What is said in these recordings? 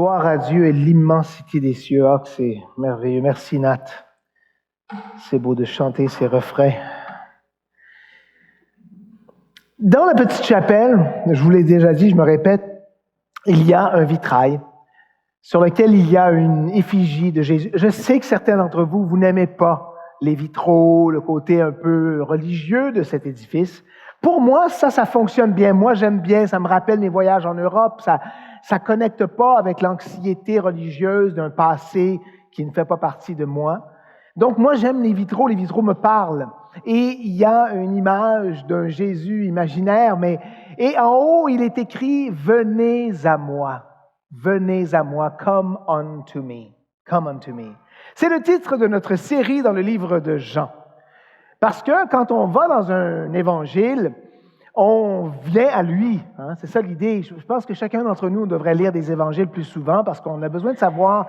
Gloire à Dieu et l'immensité des cieux. Ah, que c'est merveilleux. Merci Nat. C'est beau de chanter ces refrains. Dans la petite chapelle, je vous l'ai déjà dit, je me répète, il y a un vitrail sur lequel il y a une effigie de Jésus. Je sais que certains d'entre vous, vous n'aimez pas les vitraux, le côté un peu religieux de cet édifice. Pour moi, ça fonctionne bien. Moi, j'aime bien, ça me rappelle mes voyages en Europe. Ça connecte pas avec l'anxiété religieuse d'un passé qui ne fait pas partie de moi. Donc, moi, j'aime les vitraux me parlent. Et il y a une image d'un Jésus imaginaire, et en haut, il est écrit « Venez à moi, come unto me, come unto me ». C'est le titre de notre série dans le livre de Jean. Parce que quand on va dans un évangile, on vient à lui. Hein? C'est ça l'idée. Je pense que chacun d'entre nous devrait lire des évangiles plus souvent parce qu'on a besoin de savoir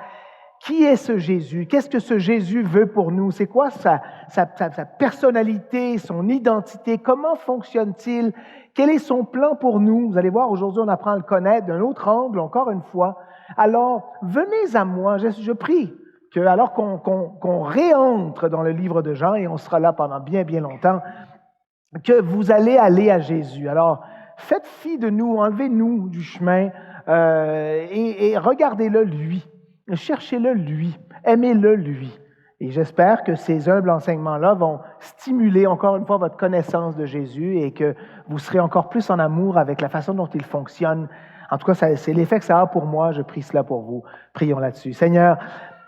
qui est ce Jésus, qu'est-ce que ce Jésus veut pour nous, c'est quoi sa personnalité, son identité, comment fonctionne-t-il, quel est son plan pour nous. Vous allez voir, aujourd'hui, on apprend à le connaître d'un autre angle, encore une fois. Alors, venez à moi, je prie que, alors qu'on réentre dans le livre de Jean, et on sera là pendant bien, bien longtemps, que vous allez aller à Jésus. Alors, faites fi de nous, enlevez-nous du chemin et regardez-le lui. Cherchez-le lui, aimez-le lui. Et j'espère que ces humbles enseignements-là vont stimuler encore une fois votre connaissance de Jésus et que vous serez encore plus en amour avec la façon dont il fonctionne. En tout cas, c'est l'effet que ça a pour moi. Je prie cela pour vous. Prions là-dessus. Seigneur,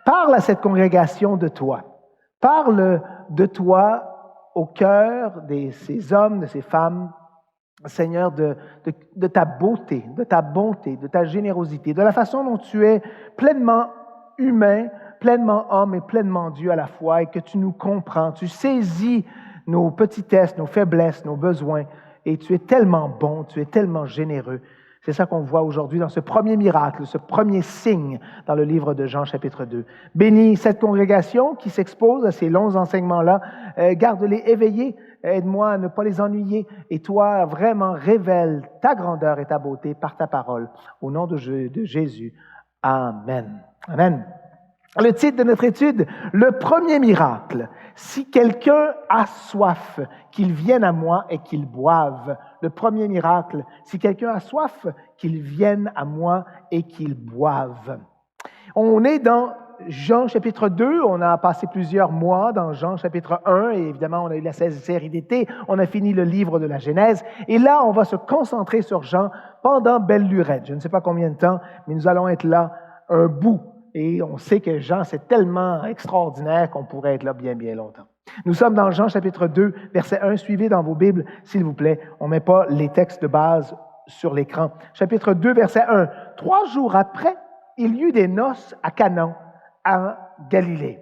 parle à cette congrégation de toi. Parle de toi au cœur de ces hommes, de ces femmes, Seigneur, de ta beauté, de ta bonté, de ta générosité, de la façon dont tu es pleinement humain, pleinement homme et pleinement Dieu à la fois, et que tu nous comprends, tu saisis nos petitesses, nos faiblesses, nos besoins, et tu es tellement bon, tu es tellement généreux. C'est ça qu'on voit aujourd'hui dans ce premier miracle, ce premier signe dans le livre de Jean, chapitre 2. Bénis cette congrégation qui s'expose à ces longs enseignements-là. Garde-les éveillés. Aide-moi à ne pas les ennuyer. Et toi, vraiment, révèle ta grandeur et ta beauté par ta parole. Au nom de Jésus. Amen. Amen. Le titre de notre étude, le premier miracle. Si quelqu'un a soif, qu'il vienne à moi et qu'il boive. Le premier miracle. Si quelqu'un a soif, qu'il vienne à moi et qu'il boive. On est dans Jean chapitre 2, on a passé plusieurs mois dans Jean chapitre 1, et évidemment on a eu la série d'été, on a fini le livre de la Genèse, et là on va se concentrer sur Jean pendant belle lurette. Je ne sais pas combien de temps, mais nous allons être là un bout. Et on sait que Jean, c'est tellement extraordinaire qu'on pourrait être là bien, bien longtemps. Nous sommes dans Jean chapitre 2, verset 1. Suivez dans vos Bibles, s'il vous plaît. On ne met pas les textes de base sur l'écran. Chapitre 2, verset 1. 3 jours après, il y eut des noces à Canaan, en Galilée.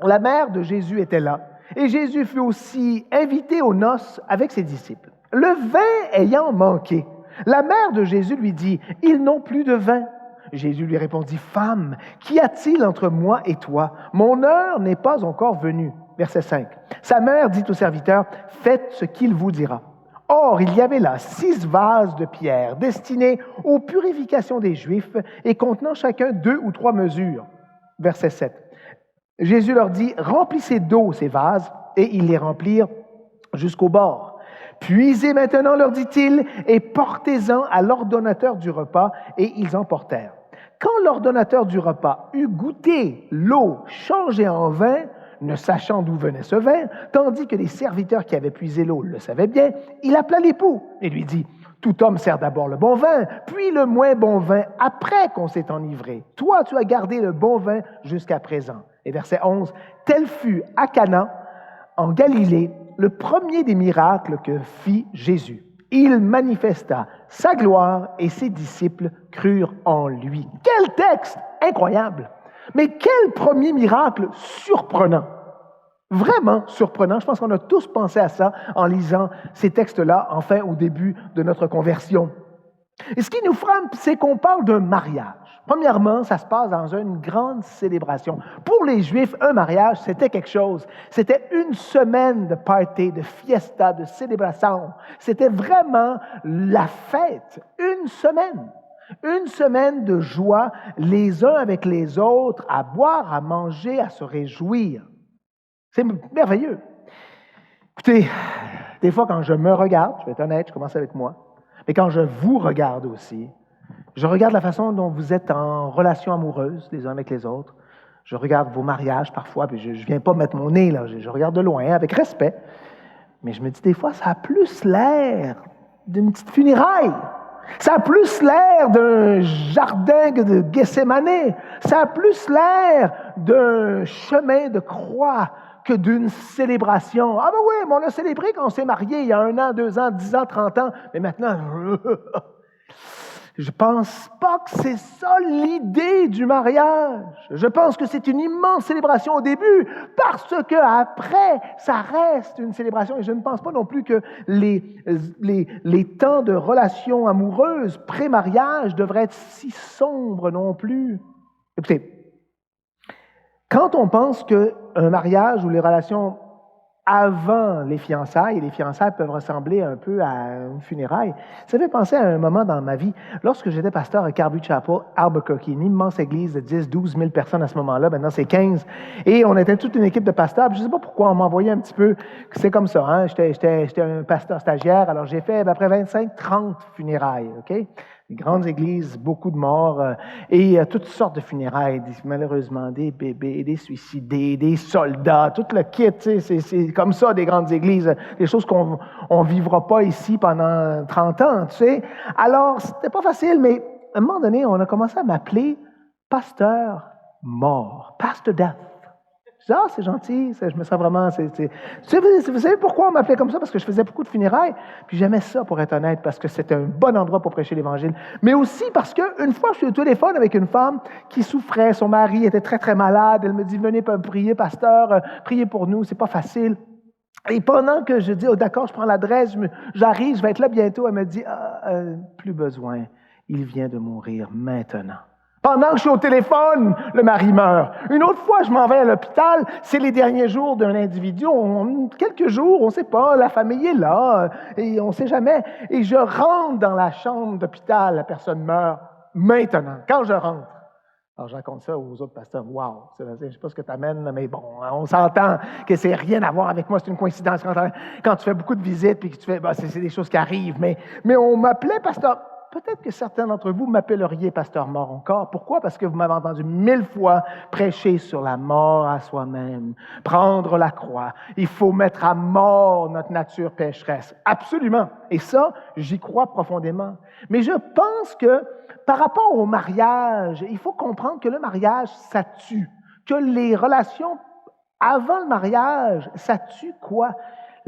La mère de Jésus était là, et Jésus fut aussi invité aux noces avec ses disciples. Le vin ayant manqué, la mère de Jésus lui dit, « Ils n'ont plus de vin. » Jésus lui répondit, « Femme, qu'y a-t-il entre moi et toi? Mon heure n'est pas encore venue. » Verset 5. Sa mère dit au serviteur, « Faites ce qu'il vous dira. » Or, il y avait là 6 vases de pierre destinés aux purifications des Juifs et contenant chacun 2 ou 3 mesures. Verset 7. Jésus leur dit, « Remplissez d'eau ces vases. » Et ils les remplirent jusqu'au bord. « Puisez maintenant, leur dit-il, et portez-en à l'ordonnateur du repas. » Et ils en portèrent. Quand l'ordonnateur du repas eut goûté l'eau changée en vin, ne sachant d'où venait ce vin, tandis que les serviteurs qui avaient puisé l'eau le savaient bien, il appela l'époux et lui dit, « Tout homme sert d'abord le bon vin, puis le moins bon vin après qu'on s'est enivré. Toi, tu as gardé le bon vin jusqu'à présent. » Et verset 11, « Tel fut à Cana, en Galilée, le premier des miracles que fit Jésus. Il manifesta sa gloire et ses disciples crurent en lui. » Quel texte incroyable! Mais quel premier miracle surprenant! Vraiment surprenant. Je pense qu'on a tous pensé à ça en lisant ces textes-là, enfin au début de notre conversion. Et ce qui nous frappe, c'est qu'on parle d'un mariage. Premièrement, ça se passe dans une grande célébration. Pour les Juifs, un mariage, c'était quelque chose. C'était une semaine de party, de fiesta, de célébration. C'était vraiment la fête. Une semaine. Une semaine de joie les uns avec les autres, à boire, à manger, à se réjouir. C'est merveilleux. Écoutez, des fois quand je me regarde, je vais être honnête, je commence avec moi, mais quand je vous regarde aussi, je regarde la façon dont vous êtes en relation amoureuse les uns avec les autres. Je regarde vos mariages parfois, puis je ne viens pas mettre mon nez, là, je regarde de loin, avec respect. Mais je me dis, des fois, ça a plus l'air d'une petite funéraille. Ça a plus l'air d'un jardin de Gethsémane. Ça a plus l'air d'un chemin de croix que d'une célébration. Ah ben oui, mais on l'a célébré quand on s'est marié il y a 1 an, 2 ans, 10 ans, 30 ans. Mais maintenant, je pense pas que c'est ça l'idée du mariage. Je pense que c'est une immense célébration au début, parce que après, ça reste une célébration. Et je ne pense pas non plus que les temps de relations amoureuses pré-mariage devraient être si sombres non plus. Écoutez, quand on pense qu'un mariage ou les relations avant les fiançailles, et les fiançailles peuvent ressembler un peu à une funéraille. Ça fait penser à un moment dans ma vie, lorsque j'étais pasteur à Calvary Chapel, Albuquerque, une immense église de 10-12 000 personnes à ce moment-là, maintenant c'est 15, et on était toute une équipe de pasteurs, je ne sais pas pourquoi, on m'envoyait un petit peu, c'est comme ça, hein? J'étais un pasteur stagiaire, alors j'ai fait à peu près 25-30 funérailles, OK? Des grandes églises, beaucoup de morts, et toutes sortes de funérailles, malheureusement, des bébés, des suicidés, des soldats, tout le kit, c'est comme ça, des grandes églises, des choses qu'on ne vivra pas ici pendant 30 ans, tu sais. Alors, c'était pas facile, mais à un moment donné, on a commencé à m'appeler pasteur mort, pastor death. Je dis, ah, c'est gentil, je me sens vraiment... Vous savez pourquoi on m'appelait comme ça? Parce que je faisais beaucoup de funérailles, puis j'aimais ça, pour être honnête, parce que c'était un bon endroit pour prêcher l'Évangile. Mais aussi parce qu'une fois, je suis au téléphone avec une femme qui souffrait, son mari était très, très malade, elle me dit, venez prier, pasteur, priez pour nous, c'est pas facile. Et pendant que je dis, oh d'accord, je prends l'adresse, j'arrive, je vais être là bientôt, elle me dit, plus besoin, il vient de mourir maintenant. Pendant que je suis au téléphone, le mari meurt. Une autre fois, je m'en vais à l'hôpital, c'est les derniers jours d'un individu, quelques jours, on ne sait pas, la famille est là, et on ne sait jamais. Et je rentre dans la chambre d'hôpital, la personne meurt maintenant, quand je rentre. Alors, je raconte ça aux autres pasteurs. Wow, je ne sais pas ce que tu amènes, mais bon, on s'entend que c'est rien à voir avec moi, c'est une coïncidence. Quand tu fais beaucoup de visites, puis que tu fais, c'est des choses qui arrivent, mais on m'appelait pasteur. Peut-être que certains d'entre vous m'appelleriez pasteur mort encore. Pourquoi? Parce que vous m'avez entendu 1000 fois prêcher sur la mort à soi-même, prendre la croix. Il faut mettre à mort notre nature pécheresse. Absolument. Et ça, j'y crois profondément. Mais je pense que par rapport au mariage, il faut comprendre que le mariage, ça tue. Que les relations avant le mariage, ça tue quoi?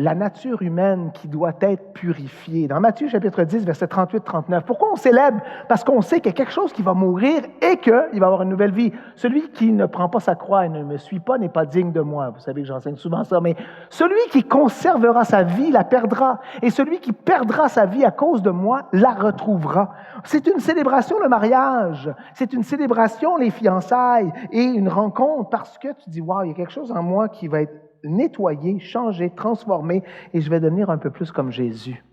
La nature humaine qui doit être purifiée. Dans Matthieu chapitre 10, verset 38-39. Pourquoi on célèbre? Parce qu'on sait qu'il y a quelque chose qui va mourir et qu'il va avoir une nouvelle vie. Celui qui ne prend pas sa croix et ne me suit pas n'est pas digne de moi. Vous savez que j'enseigne souvent ça, mais celui qui conservera sa vie la perdra. Et celui qui perdra sa vie à cause de moi la retrouvera. C'est une célébration, le mariage. C'est une célébration, les fiançailles et une rencontre parce que tu dis, wow, il y a quelque chose en moi qui va être nettoyer, changer, transformer, et je vais devenir un peu plus comme Jésus.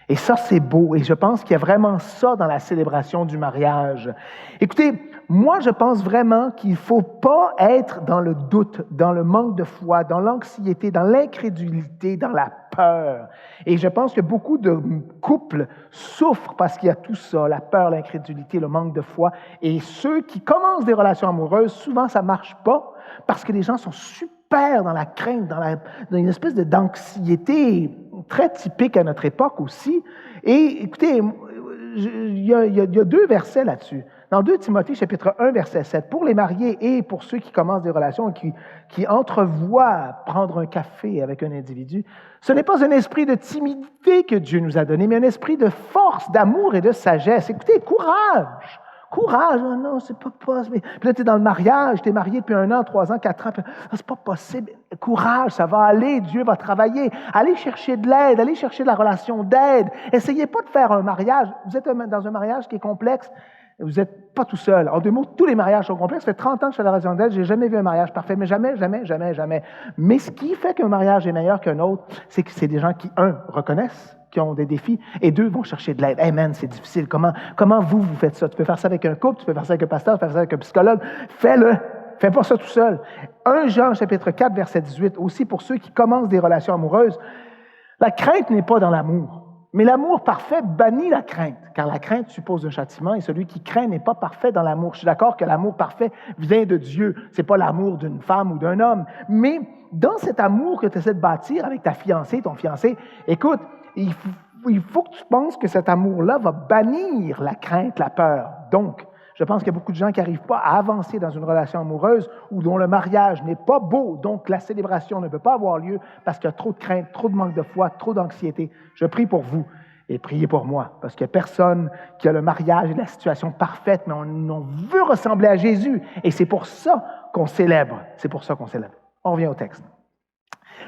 Et ça, c'est beau, et je pense qu'il y a vraiment ça dans la célébration du mariage. Écoutez, moi, je pense vraiment qu'il ne faut pas être dans le doute, dans le manque de foi, dans l'anxiété, dans l'incrédulité, dans la peur. Et je pense que beaucoup de couples souffrent parce qu'il y a tout ça, la peur, l'incrédulité, le manque de foi. Et ceux qui commencent des relations amoureuses, souvent, ça ne marche pas parce que les gens sont super dans la crainte, dans une espèce d'anxiété très typique à notre époque aussi. Et écoutez, il y a 2 versets là-dessus. Dans 2 Timothée, chapitre 1, verset 7, pour les mariés et pour ceux qui commencent des relations et qui entrevoient prendre un café avec un individu, ce n'est pas un esprit de timidité que Dieu nous a donné, mais un esprit de force, d'amour et de sagesse. Écoutez, courage! Courage, oh non, c'est pas possible. Puis là, tu es dans le mariage, tu es marié depuis 1 an, 3 ans, 4 ans, puis c'est pas possible. Courage, ça va aller, Dieu va travailler. Allez chercher de l'aide, allez chercher de la relation d'aide. Essayez pas de faire un mariage. Vous êtes dans un mariage qui est complexe. Vous n'êtes pas tout seul. En 2 mots, tous les mariages sont complexes. Ça fait 30 ans que je fais la raison d'être, je n'ai jamais vu un mariage parfait, mais jamais. Mais ce qui fait qu'un mariage est meilleur qu'un autre, c'est que c'est des gens qui, 1, reconnaissent, qui ont des défis, et 2, vont chercher de l'aide. Hey man, c'est difficile. Comment vous faites ça? Tu peux faire ça avec un couple, tu peux faire ça avec un pasteur, tu peux faire ça avec un psychologue. Fais-le. Fais pas ça tout seul. 1 Jean, chapitre 4, verset 18, aussi pour ceux qui commencent des relations amoureuses, la crainte n'est pas dans l'amour. Mais l'amour parfait bannit la crainte, car la crainte suppose un châtiment, et celui qui craint n'est pas parfait dans l'amour. Je suis d'accord que l'amour parfait vient de Dieu. Ce n'est pas l'amour d'une femme ou d'un homme. Mais dans cet amour que tu essaies de bâtir avec ta fiancée, ton fiancé, écoute, il faut que tu penses que cet amour-là va bannir la crainte, la peur. Donc, je pense qu'il y a beaucoup de gens qui n'arrivent pas à avancer dans une relation amoureuse ou dont le mariage n'est pas beau, donc la célébration ne peut pas avoir lieu parce qu'il y a trop de crainte, trop de manque de foi, trop d'anxiété. Je prie pour vous et priez pour moi, parce qu'il n'y a personne qui a le mariage et la situation parfaite, mais on veut ressembler à Jésus et c'est pour ça qu'on célèbre. C'est pour ça qu'on célèbre. On revient au texte.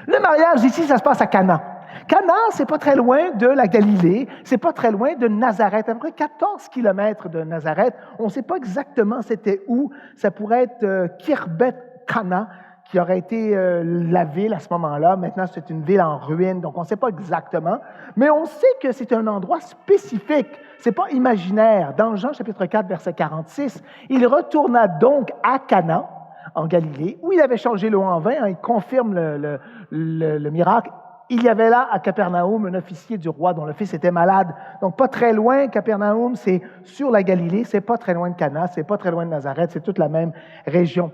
Le mariage ici, ça se passe à Cana. Cana, c'est pas très loin de la Galilée, c'est pas très loin de Nazareth, à peu près 14 kilomètres de Nazareth. On ne sait pas exactement c'était où. Ça pourrait être Khirbet Cana, qui aurait été la ville à ce moment-là. Maintenant, c'est une ville en ruine, donc on ne sait pas exactement. Mais on sait que c'est un endroit spécifique. Ce n'est pas imaginaire. Dans Jean chapitre 4, verset 46, il retourna donc à Cana, en Galilée, où il avait changé l'eau en vin. Il confirme le miracle. Il y avait là à Capernaum un officier du roi dont le fils était malade. Donc, pas très loin. Capernaum, c'est sur la Galilée. C'est pas très loin de Cana. C'est pas très loin de Nazareth. C'est toute la même région.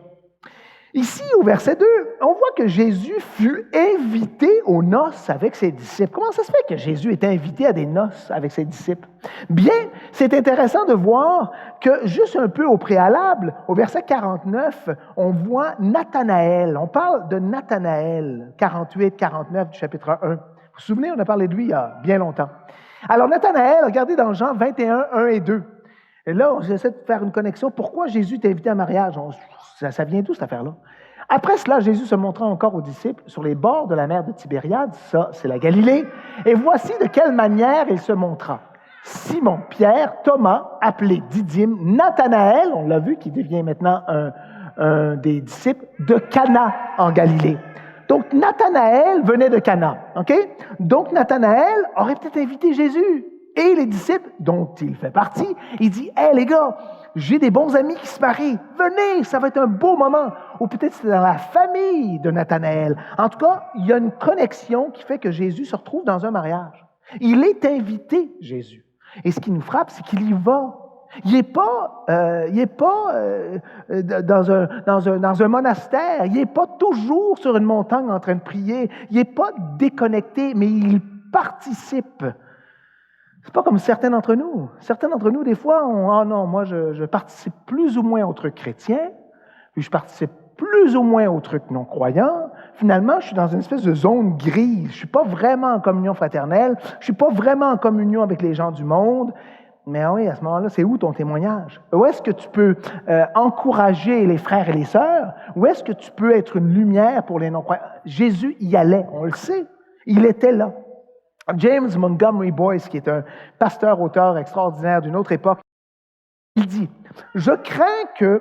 Ici, au verset 2, on voit que Jésus fut invité aux noces avec ses disciples. Comment ça se fait que Jésus est invité à des noces avec ses disciples? Bien, c'est intéressant de voir que juste un peu au préalable, au verset 49, on voit Nathanaël. On parle de Nathanaël, 48-49 du chapitre 1. Vous vous souvenez, on a parlé de lui il y a bien longtemps. Alors, Nathanaël, regardez dans Jean 21, 1 et 2. Et là, j'essaie de faire une connexion. Pourquoi Jésus est invité à un mariage? Ça vient d'où, cette affaire-là? Après cela, Jésus se montra encore aux disciples sur les bords de la mer de Tibériade. Ça, c'est la Galilée. Et voici de quelle manière il se montra. Simon, Pierre, Thomas, appelé Didyme, Nathanaël, on l'a vu, qui devient maintenant un des disciples, de Cana en Galilée. Donc, Nathanaël venait de Cana. OK? Donc, Nathanaël aurait peut-être invité Jésus. Et les disciples, dont il fait partie, il dit « Hey les gars, j'ai des bons amis qui se marient. Venez, ça va être un beau moment. » Ou peut-être c'est dans la famille de Nathanaël. En tout cas, il y a une connexion qui fait que Jésus se retrouve dans un mariage. Il est invité, Jésus. Et ce qui nous frappe, c'est qu'il y va. Il n'est pas, dans un monastère. Il n'est pas toujours sur une montagne en train de prier. Il n'est pas déconnecté, mais il participe. C'est pas comme certains d'entre nous. Certains d'entre nous, des fois, moi, je participe plus ou moins aux trucs chrétiens, puis je participe plus ou moins aux trucs non-croyants. Finalement, je suis dans une espèce de zone grise. Je ne suis pas vraiment en communion fraternelle. Je ne suis pas vraiment en communion avec les gens du monde. Mais oui, à ce moment-là, c'est où ton témoignage? Où est-ce que tu peux encourager les frères et les sœurs? Où est-ce que tu peux être une lumière pour les non-croyants? Jésus y allait, on le sait. Il était là. James Montgomery Boyce, qui est un pasteur-auteur extraordinaire d'une autre époque, il dit « Je crains que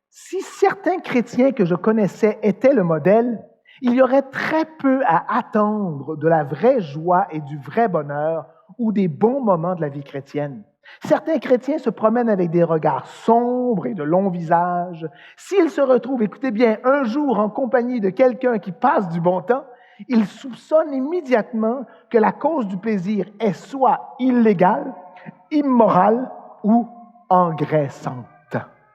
si certains chrétiens que je connaissais étaient le modèle, il y aurait très peu à attendre de la vraie joie et du vrai bonheur ou des bons moments de la vie chrétienne. Certains chrétiens se promènent avec des regards sombres et de longs visages. S'ils se retrouvent, écoutez bien, un jour en compagnie de quelqu'un qui passe du bon temps, ils soupçonnent immédiatement que la cause du plaisir est soit illégale, immorale ou engraissante,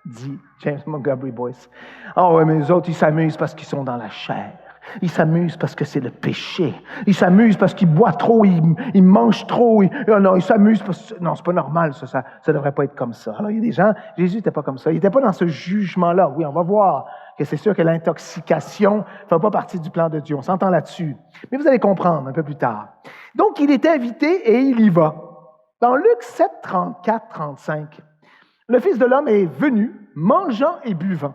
dit James Montgomery Boyce. Ah oui, mais les autres, ils s'amusent parce qu'ils sont dans la chair. Ils s'amusent parce que c'est le péché. Ils s'amusent parce qu'ils boivent trop, ils mangent trop. Non, ils s'amusent parce que... Non, c'est pas normal, ça devrait pas être comme ça. Alors, il y a des gens, Jésus n'était pas comme ça. Il n'était pas dans ce jugement-là. Oui, on va voir que c'est sûr que l'intoxication ne fait pas partie du plan de Dieu. On s'entend là-dessus. Mais vous allez comprendre un peu plus tard. Donc, il est invité et il y va. Dans Luc 7, 34, 35, le Fils de l'homme est venu, mangeant et buvant.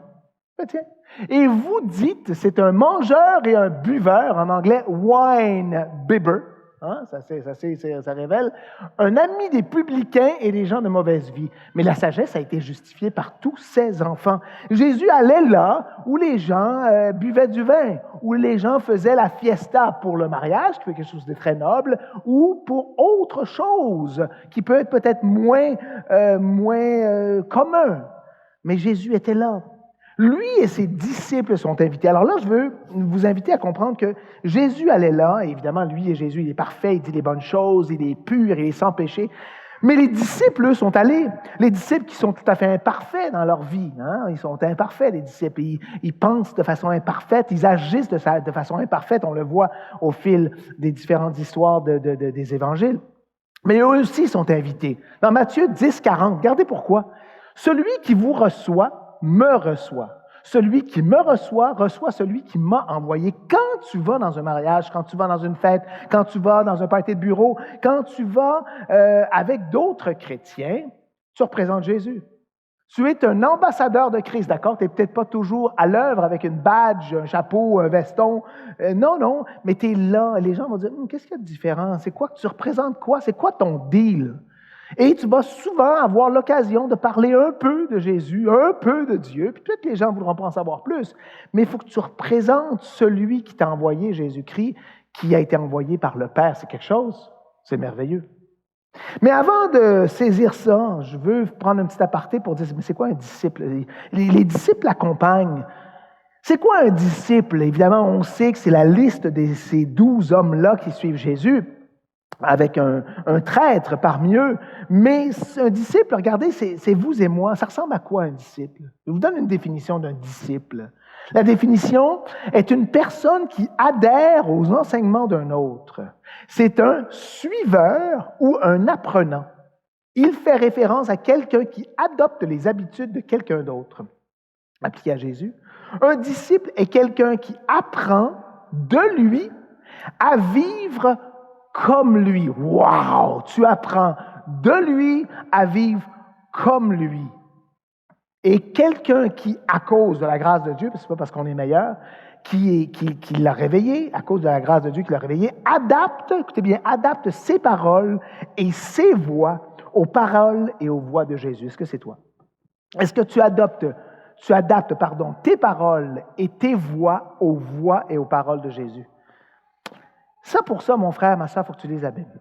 Tiens. Et vous dites, c'est un mangeur et un buveur, en anglais, wine bibber. Hein? Ça révèle un ami des publicains et des gens de mauvaise vie. Mais la sagesse a été justifiée par tous ses enfants. Jésus allait là où les gens buvaient du vin, où les gens faisaient la fiesta pour le mariage, qui fait quelque chose de très noble, ou pour autre chose, qui peut être peut-être moins commun. Mais Jésus était là. Lui et ses disciples sont invités. Alors là, je veux vous inviter à comprendre que Jésus allait là, et évidemment, lui et Jésus, il est parfait, il dit les bonnes choses, il est pur, il est sans péché. Mais les disciples, eux, sont allés. Les disciples qui sont tout à fait imparfaits dans leur vie. Hein? Ils sont imparfaits, les disciples. Ils pensent de façon imparfaite, ils agissent de façon imparfaite. On le voit au fil des différentes histoires des évangiles. Mais eux aussi sont invités. Dans Matthieu 10, 40, regardez pourquoi. Celui qui vous reçoit, me reçoit. Celui qui me reçoit, reçoit celui qui m'a envoyé. Quand tu vas dans un mariage, quand tu vas dans une fête, quand tu vas dans un party de bureau, quand tu vas avec d'autres chrétiens, tu représentes Jésus. Tu es un ambassadeur de Christ, d'accord? Tu n'es peut-être pas toujours à l'œuvre avec une badge, un chapeau, un veston. Non, mais tu es là. Les gens vont dire, qu'est-ce qu'il y a de différent? C'est quoi que tu représentes quoi? C'est quoi ton deal? Et tu vas souvent avoir l'occasion de parler un peu de Jésus, un peu de Dieu, puis peut-être que les gens ne voudront pas en savoir plus, mais il faut que tu représentes celui qui t'a envoyé, Jésus-Christ, qui a été envoyé par le Père. C'est quelque chose, c'est merveilleux. Mais avant de saisir ça, je veux prendre un petit aparté pour dire, mais c'est quoi un disciple? Les disciples l'accompagnent. C'est quoi un disciple? Évidemment, on sait que c'est la liste de ces 12 hommes-là qui suivent Jésus, avec un traître parmi eux. Mais un disciple, regardez, c'est vous et moi. Ça ressemble à quoi un disciple? Je vous donne une définition d'un disciple. La définition est une personne qui adhère aux enseignements d'un autre. C'est un suiveur ou un apprenant. Il fait référence à quelqu'un qui adopte les habitudes de quelqu'un d'autre. Appliqué à Jésus. Un disciple est quelqu'un qui apprend de lui à vivre comme lui. Wow! Tu apprends de lui à vivre comme lui. Et quelqu'un qui, à cause de la grâce de Dieu, parce que ce n'est pas parce qu'on est meilleur, qui l'a réveillé, à cause de la grâce de Dieu qui l'a réveillé, adapte ses paroles et ses voix aux paroles et aux voix de Jésus. Est-ce que c'est toi? Est-ce que tu adaptes tes paroles et tes voix aux voix et aux paroles de Jésus? Ça, pour ça, mon frère, ma soeur, il faut que tu lises la Bible.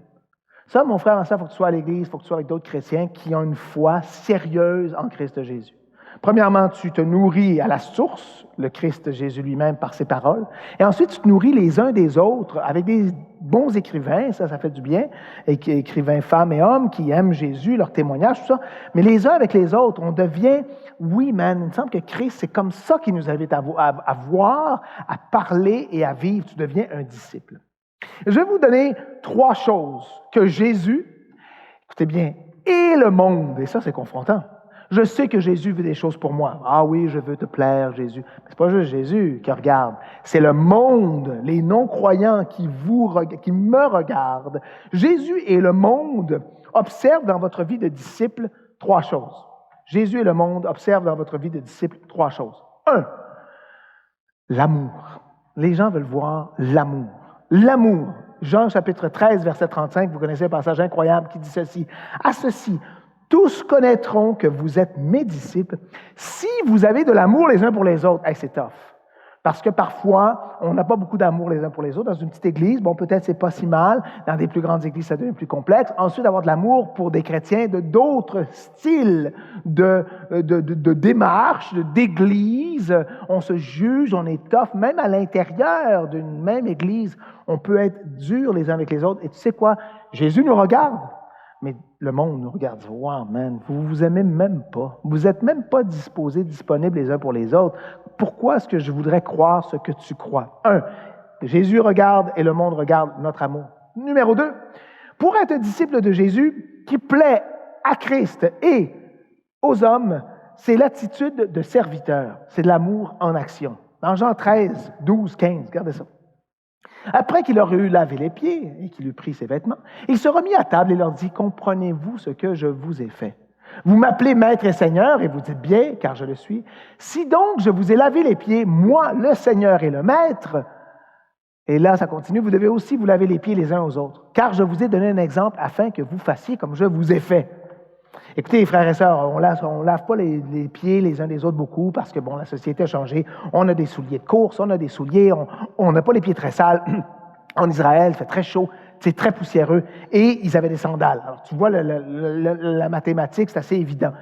Ça, mon frère, ma soeur, il faut que tu sois à l'Église, il faut que tu sois avec d'autres chrétiens qui ont une foi sérieuse en Christ Jésus. Premièrement, tu te nourris à la source, le Christ Jésus lui-même, par ses paroles. Et ensuite, tu te nourris les uns des autres avec des bons écrivains, ça fait du bien, écrivains femmes et hommes qui aiment Jésus, leur témoignage, tout ça. Mais les uns avec les autres, on devient, oui, man, il me semble que Christ, c'est comme ça qu'il nous invite à voir, à parler et à vivre. Tu deviens un disciple. Je vais vous donner 3 choses que Jésus, écoutez bien, et le monde, et ça c'est confrontant. Je sais que Jésus veut des choses pour moi. Ah oui, je veux te plaire, Jésus. Mais ce n'est pas juste Jésus qui regarde, c'est le monde, les non-croyants qui me regardent. Jésus et le monde observent dans votre vie de disciple 3 choses. Jésus et le monde observent dans votre vie de disciple 3 choses. 1, l'amour. Les gens veulent voir l'amour. L'amour. Jean chapitre 13, verset 35, vous connaissez un passage incroyable qui dit ceci. À ceci, tous connaîtront que vous êtes mes disciples si vous avez de l'amour les uns pour les autres. Hey, c'est tough. Parce que parfois, on n'a pas beaucoup d'amour les uns pour les autres. Dans une petite église, bon, peut-être c'est pas si mal. Dans des plus grandes églises, ça devient plus complexe. Ensuite, avoir de l'amour pour des chrétiens de d'autres styles de démarche, d'église. On se juge, on est tough. Même à l'intérieur d'une même église, on peut être dur les uns avec les autres. Et tu sais quoi? Jésus nous regarde. Mais le monde nous regarde, « Wow, man, vous vous aimez même pas. Vous n'êtes même pas disposés, disponibles les uns pour les autres. Pourquoi est-ce que je voudrais croire ce que tu crois? » 1, Jésus regarde et le monde regarde notre amour. Numéro 2, pour être disciple de Jésus qui plaît à Christ et aux hommes, c'est l'attitude de serviteur. C'est de l'amour en action. Dans Jean 13, 12, 15, regardez ça. Après qu'il leur eut lavé les pieds et qu'il eut pris ses vêtements, il se remit à table et leur dit, « Comprenez-vous ce que je vous ai fait? Vous m'appelez Maître et Seigneur, et vous dites bien, car je le suis. Si donc je vous ai lavé les pieds, moi, le Seigneur et le Maître, Et là, ça continue. Vous devez aussi vous laver les pieds les uns aux autres. Car je vous ai donné un exemple afin que vous fassiez comme je vous ai fait. Écoutez, frères et sœurs, on lave pas les pieds les uns des autres beaucoup parce que, bon, la société a changé. On a des souliers de course, on a des souliers, on n'a pas les pieds très sales. En Israël, il fait très chaud, c'est très poussiéreux. Et ils avaient des sandales. Alors, tu vois, la mathématique, c'est assez évident.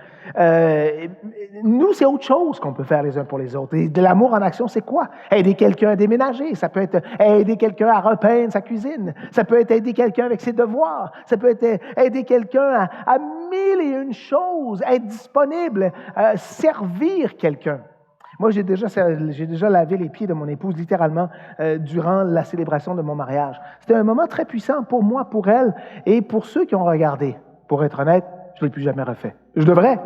Nous, c'est autre chose qu'on peut faire les uns pour les autres. Et de l'amour en action, c'est quoi? Aider quelqu'un à déménager. Ça peut être aider quelqu'un à repeindre sa cuisine. Ça peut être aider quelqu'un avec ses devoirs. Ça peut être aider quelqu'un à mille et une choses. Être disponible, servir quelqu'un. Moi, j'ai déjà lavé les pieds de mon épouse, littéralement, durant la célébration de mon mariage. C'était un moment très puissant pour moi, pour elle et pour ceux qui ont regardé. Pour être honnête, je ne l'ai plus jamais refait. Je devrais.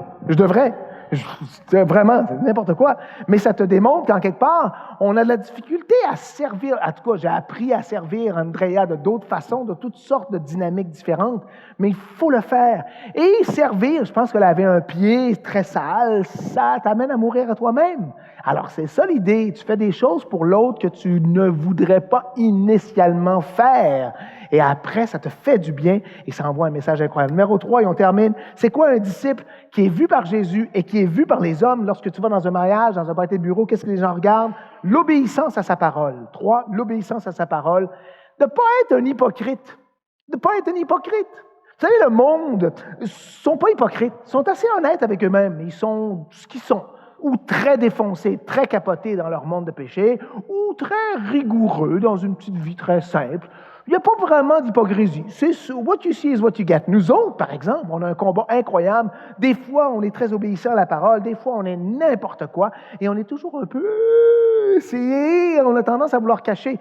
C'est vraiment, c'est n'importe quoi. Mais ça te démontre qu'en quelque part, on a de la difficulté à servir. En tout cas, j'ai appris à servir Andrea de d'autres façons, de toutes sortes de dynamiques différentes. Mais il faut le faire. Et servir, je pense que laver un pied très sale, ça t'amène à mourir à toi-même. Alors, c'est ça l'idée. Tu fais des choses pour l'autre que tu ne voudrais pas initialement faire. Et après, ça te fait du bien et ça envoie un message incroyable. Numéro 3, et on termine. C'est quoi un disciple qui est vu par Jésus et qui est vu par les hommes lorsque tu vas dans un mariage, dans un party de bureau? Qu'est-ce que les gens regardent? L'obéissance à sa parole. 3, l'obéissance à sa parole. De ne pas être un hypocrite. De ne pas être un hypocrite. Vous savez, le monde ne sont pas hypocrites. Ils sont assez honnêtes avec eux-mêmes. Ils sont ce qu'ils sont. Ou très défoncés, très capotés dans leur monde de péché, ou très rigoureux dans une petite vie très simple. Il n'y a pas vraiment d'hypocrisie. C'est what you see is what you get. Nous autres, par exemple, on a un combat incroyable. Des fois, on est très obéissant à la parole. Des fois, on est n'importe quoi. Et on est toujours un peu... on a tendance à vouloir cacher.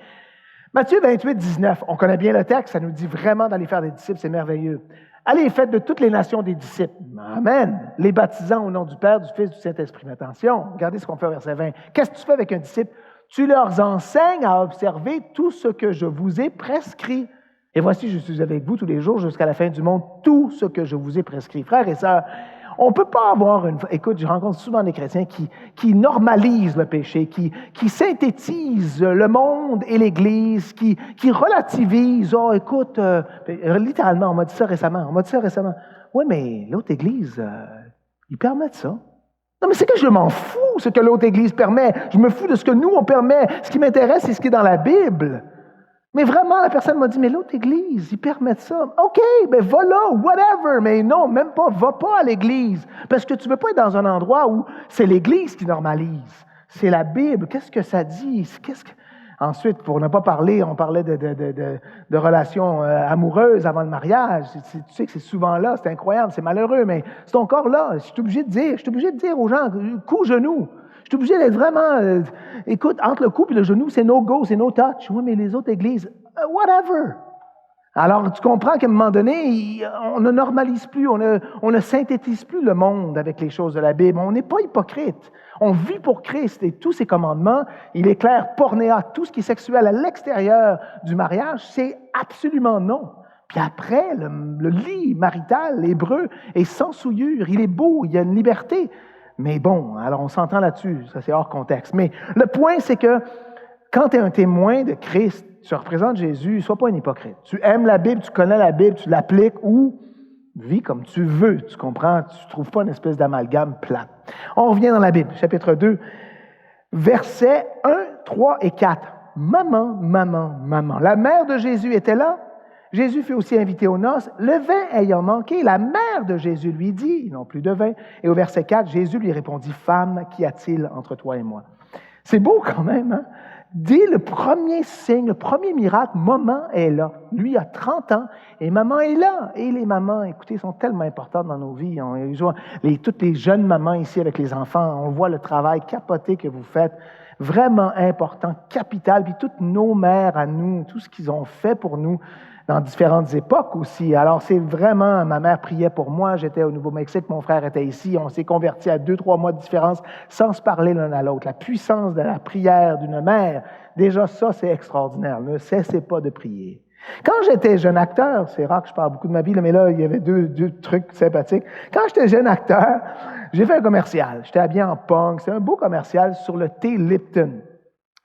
Matthieu 28, 19, on connaît bien le texte. Ça nous dit vraiment d'aller faire des disciples. C'est merveilleux. Allez, faites de toutes les nations des disciples. Amen. Les baptisant au nom du Père, du Fils, du Saint-Esprit. Mais attention, regardez ce qu'on fait au verset 20. Qu'est-ce que tu fais avec un disciple? Tu leur enseignes à observer tout ce que je vous ai prescrit. Et voici, je suis avec vous tous les jours jusqu'à la fin du monde, tout ce que je vous ai prescrit. Frères et sœurs, on ne peut pas avoir une... Écoute, je rencontre souvent des chrétiens qui normalisent le péché, qui synthétisent le monde et l'Église, qui relativisent. Oh, écoute, littéralement, on m'a dit ça récemment. Oui, mais l'autre Église, ils permettent ça. Non, mais c'est que je m'en fous, ce que l'autre Église permet. Je me fous de ce que nous, on permet. Ce qui m'intéresse, c'est ce qui est dans la Bible. Mais vraiment, la personne m'a dit, mais l'autre Église, ils permettent ça. OK, ben va là, whatever. Mais non, même pas, va pas à l'Église. Parce que tu ne veux pas être dans un endroit où c'est l'Église qui normalise. C'est la Bible. Qu'est-ce que ça dit? Ensuite, pour ne pas parler, on parlait de relations amoureuses avant le mariage. Tu sais que c'est souvent là, c'est incroyable, c'est malheureux, mais c'est encore là. Je suis obligé de dire aux gens, cou-genou. Je suis obligé d'être vraiment, écoute, entre le cou et le genou, c'est no go, c'est no touch. Oui, mais les autres églises, whatever. Alors, tu comprends qu'à un moment donné, on ne normalise plus, on ne synthétise plus le monde avec les choses de la Bible. On n'est pas hypocrite. On vit pour Christ et tous ses commandements. Il est clair, pornéa, tout ce qui est sexuel à l'extérieur du mariage, c'est absolument non. Puis après, le lit marital, l'hébreu, est sans souillure. Il est beau, il y a une liberté. Mais bon, alors on s'entend là-dessus, ça c'est hors contexte. Mais le point, c'est que quand tu es un témoin de Christ, tu représentes Jésus, ne sois pas un hypocrite. Tu aimes la Bible, tu connais la Bible, tu l'appliques ou vis comme tu veux, tu comprends? Tu ne trouves pas une espèce d'amalgame plate. On revient dans la Bible, chapitre 2, versets 1, 3 et 4. Maman. La mère de Jésus était là. Jésus fut aussi invité aux noces. Le vin ayant manqué, la mère de Jésus lui dit, ils n'ont plus de vin. Et au verset 4, Jésus lui répondit, Femme, qu'y a-t-il entre toi et moi? C'est beau quand même, hein? Dès le premier signe, le premier miracle, maman est là. Lui a 30 ans et maman est là. Et les mamans, écoutez, sont tellement importantes dans nos vies. Toutes les jeunes mamans ici avec les enfants, on voit le travail capoté que vous faites. Vraiment important, capital. Puis toutes nos mères à nous, tout ce qu'ils ont fait pour nous dans différentes époques aussi. Alors c'est vraiment, ma mère priait pour moi, j'étais au Nouveau-Mexique, mon frère était ici, on s'est convertis à 2-3 mois de différence sans se parler l'un à l'autre. La puissance de la prière d'une mère, déjà ça c'est extraordinaire, ne cessez pas de prier. Quand j'étais jeune acteur, c'est rare que je parle beaucoup de ma vie, mais là il y avait deux trucs sympathiques. Quand j'étais jeune acteur, j'ai fait un commercial, j'étais habillé en punk, c'est un beau commercial sur le thé Lipton.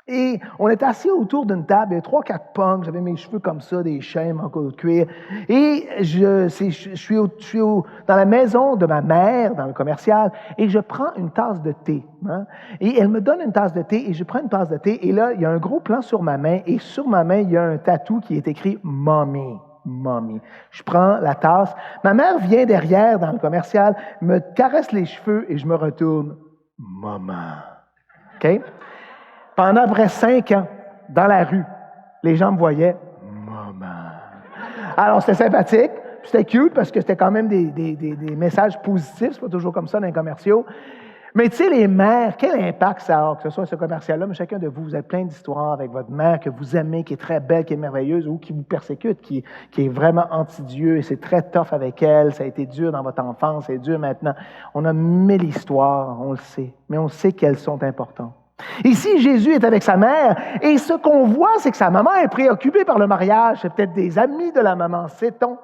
Et on était assis autour d'une table, il y avait 3-4 punks, j'avais mes cheveux comme ça, des chaînes en cuir. Et je suis dans la maison de ma mère, dans le commercial, et je prends une tasse de thé. Hein. Et elle me donne une tasse de thé, et je prends une tasse de thé, et là, il y a un gros plan sur ma main, et sur ma main, il y a un tatou qui est écrit « Mommy ». Mommy. Je prends la tasse. Ma mère vient derrière dans le commercial, me caresse les cheveux, et je me retourne « Maman ». OK? Pendant près 5 ans, dans la rue, les gens me voyaient « Maman ». Alors, c'était sympathique, c'était cute parce que c'était quand même des messages positifs, c'est pas toujours comme ça dans les commerciaux. Mais tu sais, les mères, quel impact ça a, que ce soit ce commercial-là, mais chacun de vous, vous avez plein d'histoires avec votre mère que vous aimez, qui est très belle, qui est merveilleuse, ou qui vous persécute, qui est vraiment anti-Dieu, et c'est très tough avec elle, ça a été dur dans votre enfance, c'est dur maintenant. On a 1000 histoires, on le sait, mais on sait qu'elles sont importantes. Ici, Jésus est avec sa mère, et ce qu'on voit, c'est que sa maman est préoccupée par le mariage. C'est peut-être des amis de la maman, sait-on.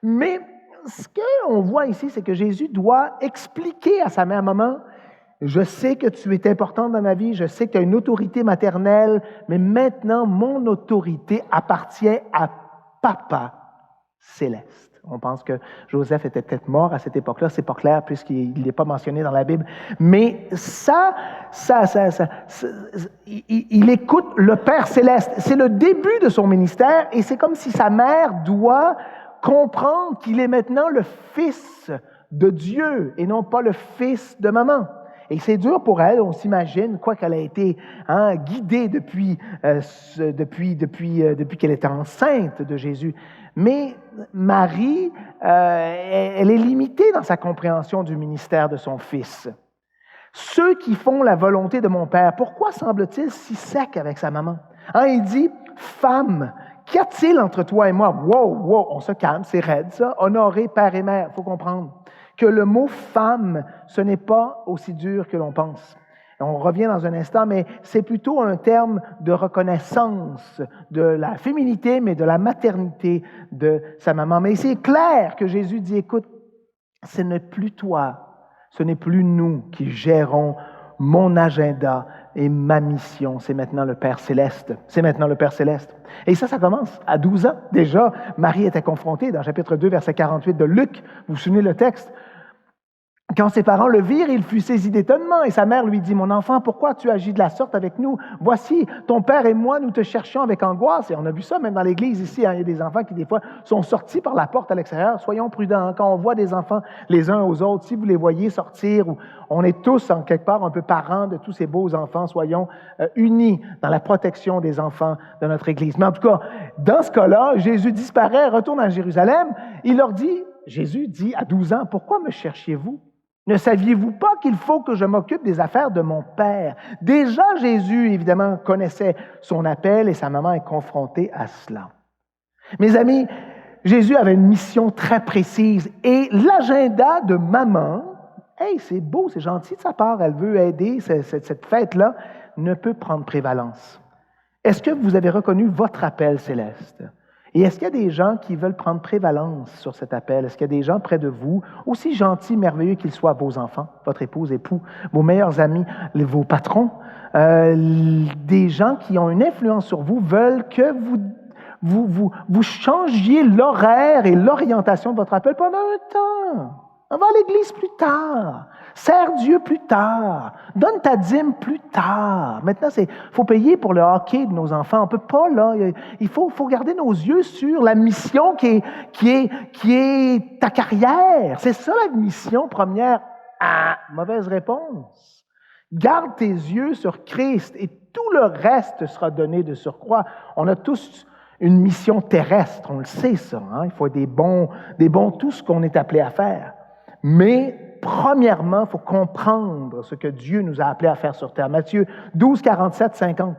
Mais ce qu'on voit ici, c'est que Jésus doit expliquer à sa mère, « Maman, je sais que tu es importante dans ma vie, je sais que tu as une autorité maternelle, mais maintenant, mon autorité appartient à Papa céleste. » On pense que Joseph était peut-être mort à cette époque-là, c'est pas clair puisqu'il n'est pas mentionné dans la Bible. Mais il écoute le Père céleste. C'est le début de son ministère et c'est comme si sa mère doit comprendre qu'il est maintenant le fils de Dieu et non pas le fils de maman. Et c'est dur pour elle, on s'imagine, quoi qu'elle a été guidée depuis qu'elle était enceinte de Jésus. Mais Marie, elle est limitée dans sa compréhension du ministère de son Fils. Ceux qui font la volonté de mon Père, pourquoi semble-t-il si sec avec sa maman? Il dit, « Femme, qu'y a-t-il entre toi et moi? » Wow, on se calme, c'est raide ça. Honorer père et mère, il faut comprendre que le mot « femme », ce n'est pas aussi dur que l'on pense. On revient dans un instant, mais c'est plutôt un terme de reconnaissance de la féminité, mais de la maternité de sa maman. Mais c'est clair que Jésus dit, écoute, ce n'est plus toi, ce n'est plus nous qui gérons mon agenda et ma mission. C'est maintenant le Père Céleste. C'est maintenant le Père Céleste. Et ça commence à 12 ans. Déjà, Marie était confrontée dans chapitre 2, verset 48 de Luc. Vous vous souvenez le texte? Quand ses parents le virent, il fut saisi d'étonnement et sa mère lui dit, « Mon enfant, pourquoi tu agis de la sorte avec nous? Voici, ton père et moi, nous te cherchions avec angoisse. » Et on a vu ça même dans l'Église ici. Il y a des enfants qui, des fois, sont sortis par la porte à l'extérieur. Soyons prudents. Quand on voit des enfants les uns aux autres, si vous les voyez sortir, on est tous, en quelque part, un peu parents de tous ces beaux enfants. Soyons unis dans la protection des enfants de notre Église. Mais en tout cas, dans ce cas-là, Jésus disparaît, retourne à Jérusalem. Il leur dit, Jésus dit à 12 ans, « Pourquoi me cherchiez-vous? Ne saviez-vous pas qu'il faut que je m'occupe des affaires de mon Père? » Déjà, Jésus, évidemment, connaissait son appel et sa maman est confrontée à cela. Mes amis, Jésus avait une mission très précise et l'agenda de maman, hey, c'est beau, c'est gentil de sa part, elle veut aider cette fête-là, ne peut prendre prévalence. Est-ce que vous avez reconnu votre appel céleste? Et est-ce qu'il y a des gens qui veulent prendre prévalence sur cet appel? Est-ce qu'il y a des gens près de vous, aussi gentils, merveilleux qu'ils soient, vos enfants, votre épouse, époux, vos meilleurs amis, vos patrons, des gens qui ont une influence sur vous, veulent que vous changiez l'horaire et l'orientation de votre appel pendant un temps. On va à l'église plus tard. Sers Dieu plus tard. Donne ta dîme plus tard. Maintenant, il faut payer pour le hockey de nos enfants. On ne peut pas, là. Il faut garder nos yeux sur la mission qui est ta carrière. C'est ça la mission première. Mauvaise réponse. Garde tes yeux sur Christ et tout le reste sera donné de surcroît. On a tous une mission terrestre, on le sait ça. Il faut être des bons, tout ce qu'on est appelé à faire. Mais, premièrement, il faut comprendre ce que Dieu nous a appelés à faire sur terre. Matthieu 12, 47, 50.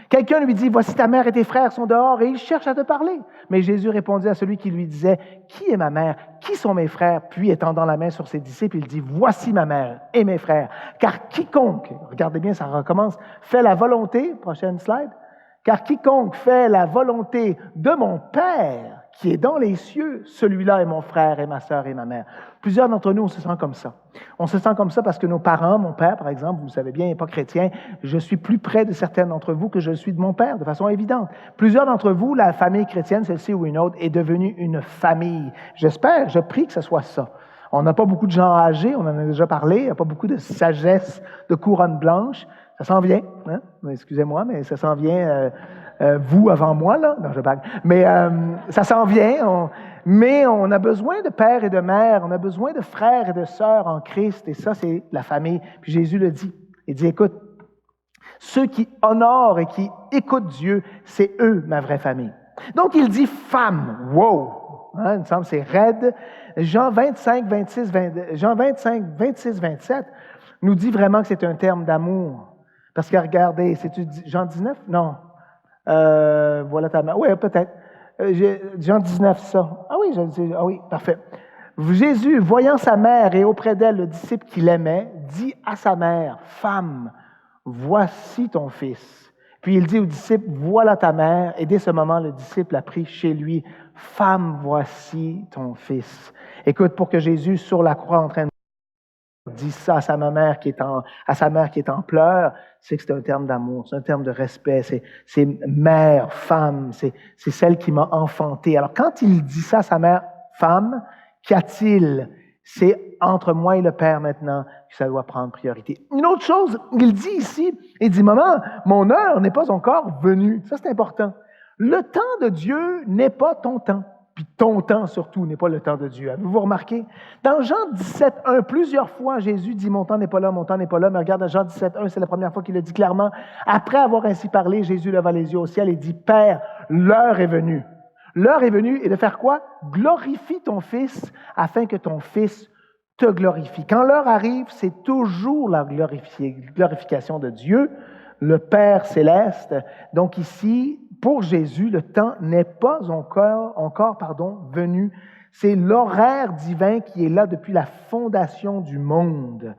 Quelqu'un lui dit, « Voici ta mère et tes frères sont dehors et ils cherchent à te parler. » Mais Jésus répondit à celui qui lui disait, « Qui est ma mère? Qui sont mes frères? » Puis, étendant la main sur ses disciples, il dit, « Voici ma mère et mes frères. Car quiconque, regardez bien, ça recommence, fait la volonté, prochaine slide, car quiconque fait la volonté de mon Père qui est dans les cieux, celui-là est mon frère et ma sœur et ma mère. Plusieurs d'entre nous, on se sent comme ça. On se sent comme ça parce que nos parents, mon père par exemple, vous le savez bien, il n'est pas chrétien, je suis plus près de certains d'entre vous que je suis de mon père, de façon évidente. Plusieurs d'entre vous, la famille chrétienne, celle-ci ou une autre, est devenue une famille. J'espère, je prie que ce soit ça. On n'a pas beaucoup de gens âgés, on en a déjà parlé, il n'y a pas beaucoup de sagesse, de couronne blanche. Ça s'en vient, hein? Excusez-moi, mais ça s'en vient, vous avant moi, là. Non, je bague. Mais ça s'en vient. Mais on a besoin de père et de mère, on a besoin de frères et de sœurs en Christ, et ça, c'est la famille. Puis Jésus le dit. Il dit, écoute, ceux qui honorent et qui écoutent Dieu, c'est eux, ma vraie famille. Donc, il dit femme. Wow! Hein, il me semble que c'est raide. Jean 25, 26, 27 nous dit vraiment que c'est un terme d'amour. Parce que regardez, c'est-tu Jean 19? Non. Voilà ta mère. Oui, peut-être. Jean 19, ça. Ah oui, parfait. Jésus, voyant sa mère et auprès d'elle le disciple qu'il aimait, dit à sa mère, femme, voici ton fils. Puis il dit au disciple, voilà ta mère. Et dès ce moment, le disciple a pris chez lui, femme, voici ton fils. Écoute, pour que Jésus, sur la croix, en train de dit ça à sa mère qui est en pleurs, c'est que c'est un terme d'amour, c'est un terme de respect, c'est mère, femme, c'est celle qui m'a enfanté. Alors quand il dit ça à sa mère, femme, qu'y a-t-il? C'est entre moi et le Père maintenant que ça doit prendre priorité. Une autre chose, il dit ici, il dit, maman, mon heure n'est pas encore venue. Ça, c'est important. Le temps de Dieu n'est pas ton temps. Puis ton temps, surtout, n'est pas le temps de Dieu. Avez-vous remarqué? Dans Jean 17, 1, plusieurs fois, Jésus dit « Mon temps n'est pas là, mon temps n'est pas là ». Mais regarde, dans Jean 17, 1, c'est la première fois qu'il le dit clairement. Après avoir ainsi parlé, Jésus leva les yeux au ciel et dit « Père, l'heure est venue. » L'heure est venue, et de faire quoi? Glorifie ton Fils, afin que ton Fils te glorifie. Quand l'heure arrive, c'est toujours la glorification de Dieu, le Père céleste. Donc ici, pour Jésus, le temps n'est pas encore venu. C'est l'horaire divin qui est là depuis la fondation du monde.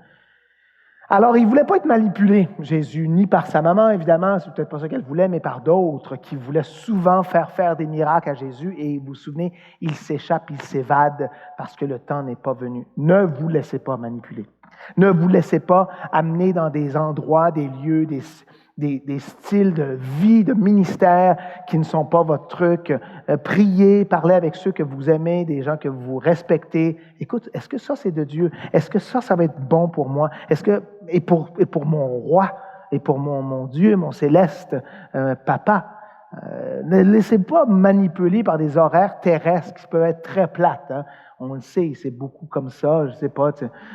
Alors, il ne voulait pas être manipulé, Jésus, ni par sa maman, évidemment, c'est peut-être pas ça qu'elle voulait, mais par d'autres qui voulaient souvent faire des miracles à Jésus. Et vous vous souvenez, il s'échappe, il s'évade parce que le temps n'est pas venu. Ne vous laissez pas manipuler. Ne vous laissez pas amener dans des endroits, des lieux, des styles de vie, de ministère qui ne sont pas votre truc. Priez, parlez avec ceux que vous aimez, des gens que vous respectez. Écoute, est-ce que ça, c'est de Dieu? Est-ce que ça va être bon pour moi? Et pour mon roi, et pour mon Dieu, mon céleste papa? Ne laissez pas manipuler par des horaires terrestres qui peuvent être très plates. Hein? On le sait, c'est beaucoup comme ça. Je ne sais pas,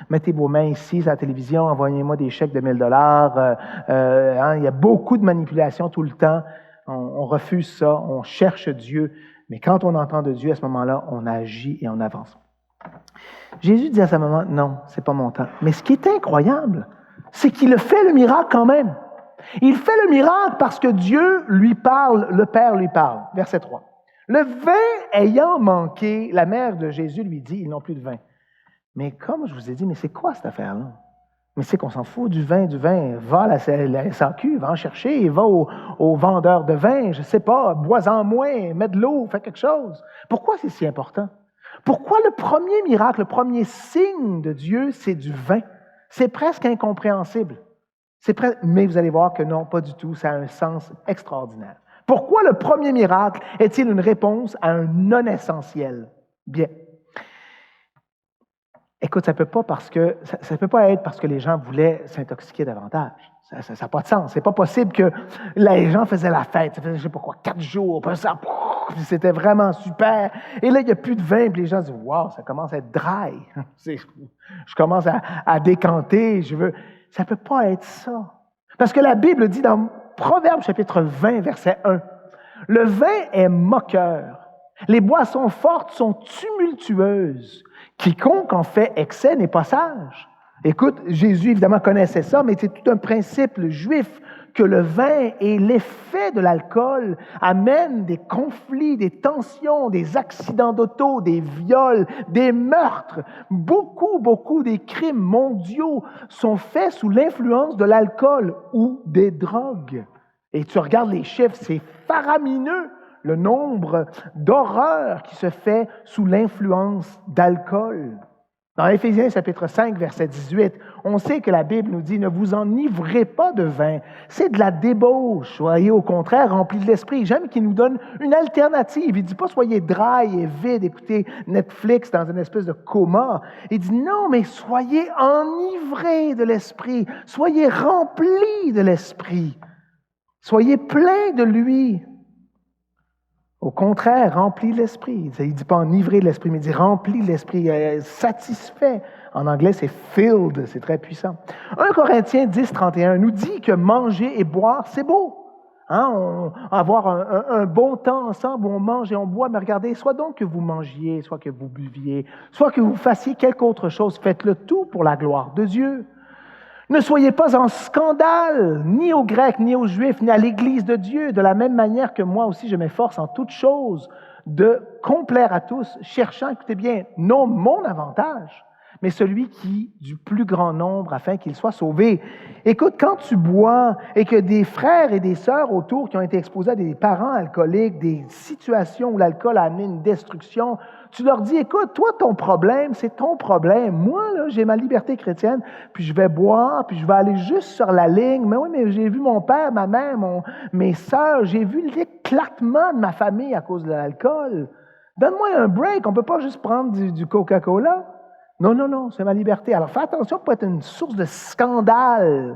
mettez vos mains ici, à la télévision, envoyez-moi des chèques de 1 000 $. Il y a beaucoup de manipulation tout le temps. On refuse ça, on cherche Dieu. Mais quand on entend de Dieu, à ce moment-là, on agit et on avance. Jésus dit à sa maman, non, c'est pas mon temps. Mais ce qui est incroyable, c'est qu'il fait le miracle quand même. Il fait le miracle parce que Dieu lui parle, le Père lui parle. Verset 3. Le vin ayant manqué, la mère de Jésus lui dit, ils n'ont plus de vin. Mais comme je vous ai dit, mais c'est quoi cette affaire-là? Mais c'est qu'on s'en fout du vin. Va à la SAQ, va en chercher, va au vendeur de vin, je ne sais pas, bois-en moins, mets de l'eau, fais quelque chose. Pourquoi c'est si important? Pourquoi le premier miracle, le premier signe de Dieu, c'est du vin? C'est presque incompréhensible. Mais vous allez voir que non, pas du tout, ça a un sens extraordinaire. Pourquoi le premier miracle est-il une réponse à un non-essentiel? Bien. Écoute, ça peut pas être parce que les gens voulaient s'intoxiquer davantage. Ça n'a pas de sens. C'est pas possible que les gens faisaient la fête. Ça faisait, je sais pas quoi, 4 jours, puis ça, c'était vraiment super. Et là, il n'y a plus de vin, puis les gens disent, wow, ça commence à être dry. Je commence à décanter, Ça ne peut pas être ça. Parce que la Bible dit dans Proverbes chapitre 20, verset 1, « Le vin est moqueur, les boissons fortes sont tumultueuses, quiconque en fait excès n'est pas sage. » Écoute, Jésus évidemment connaissait ça, mais c'est tout un principe juif que le vin et l'effet de l'alcool amènent des conflits, des tensions, des accidents d'auto, des viols, des meurtres. Beaucoup des crimes mondiaux sont faits sous l'influence de l'alcool ou des drogues. Et tu regardes les chiffres, c'est faramineux le nombre d'horreurs qui se fait sous l'influence d'alcool. Dans Éphésiens chapitre 5, verset 18, on sait que la Bible nous dit « Ne vous enivrez pas de vin, c'est de la débauche, soyez au contraire remplis de l'esprit. » J'aime qu'il nous donne une alternative. Il ne dit pas « Soyez dry et vide, écoutez Netflix dans une espèce de coma. » Il dit « Non, mais soyez enivrés de l'esprit, soyez remplis de l'esprit, soyez pleins de lui. » Au contraire, remplis l'esprit. Il ne dit pas enivré de l'esprit, mais il dit remplis l'esprit, satisfait. En anglais, c'est filled, c'est très puissant. 1 Corinthiens 10, 31 nous dit que manger et boire, c'est beau. Avoir un bon temps ensemble où on mange et on boit, mais regardez, soit donc que vous mangiez, soit que vous buviez, soit que vous fassiez quelque autre chose, faites-le tout pour la gloire de Dieu. Ne soyez pas en scandale, ni aux Grecs, ni aux Juifs, ni à l'Église de Dieu, de la même manière que moi aussi je m'efforce en toutes choses de complaire à tous, cherchant, écoutez bien, non mon avantage, mais celui qui du plus grand nombre, afin qu'il soit sauvé. Écoute, quand tu bois et que des frères et des sœurs autour qui ont été exposés à des parents alcooliques, des situations où l'alcool a amené une destruction, tu leur dis, écoute, toi, ton problème, c'est ton problème. Moi, là, j'ai ma liberté chrétienne, puis je vais boire, puis je vais aller juste sur la ligne. Mais oui, mais j'ai vu mon père, ma mère, mes sœurs, j'ai vu l'éclatement de ma famille à cause de l'alcool. Donne-moi un break, on ne peut pas juste prendre du Coca-Cola. Non, c'est ma liberté. Alors, fais attention pour être une source de scandale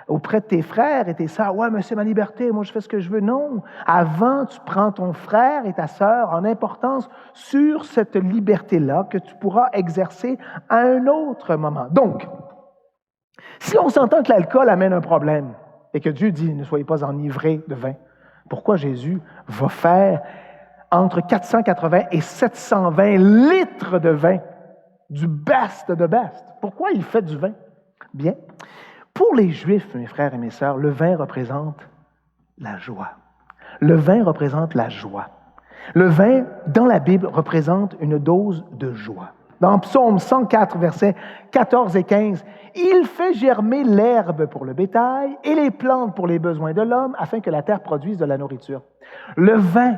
auprès de tes frères et tes sœurs. Ouais, mais c'est ma liberté, moi je fais ce que je veux. Non. Avant, tu prends ton frère et ta sœur en importance sur cette liberté-là que tu pourras exercer à un autre moment. Donc, si on s'entend que l'alcool amène un problème et que Dieu dit ne soyez pas enivrés de vin, pourquoi Jésus va faire entre 480 et 720 litres de vin? Du best de best. Pourquoi il fait du vin? Bien, pour les Juifs, mes frères et mes sœurs, le vin représente la joie. Le vin représente la joie. Le vin, dans la Bible, représente une dose de joie. Dans Psaume 104, versets 14 et 15, « Il fait germer l'herbe pour le bétail et les plantes pour les besoins de l'homme, afin que la terre produise de la nourriture. » Le vin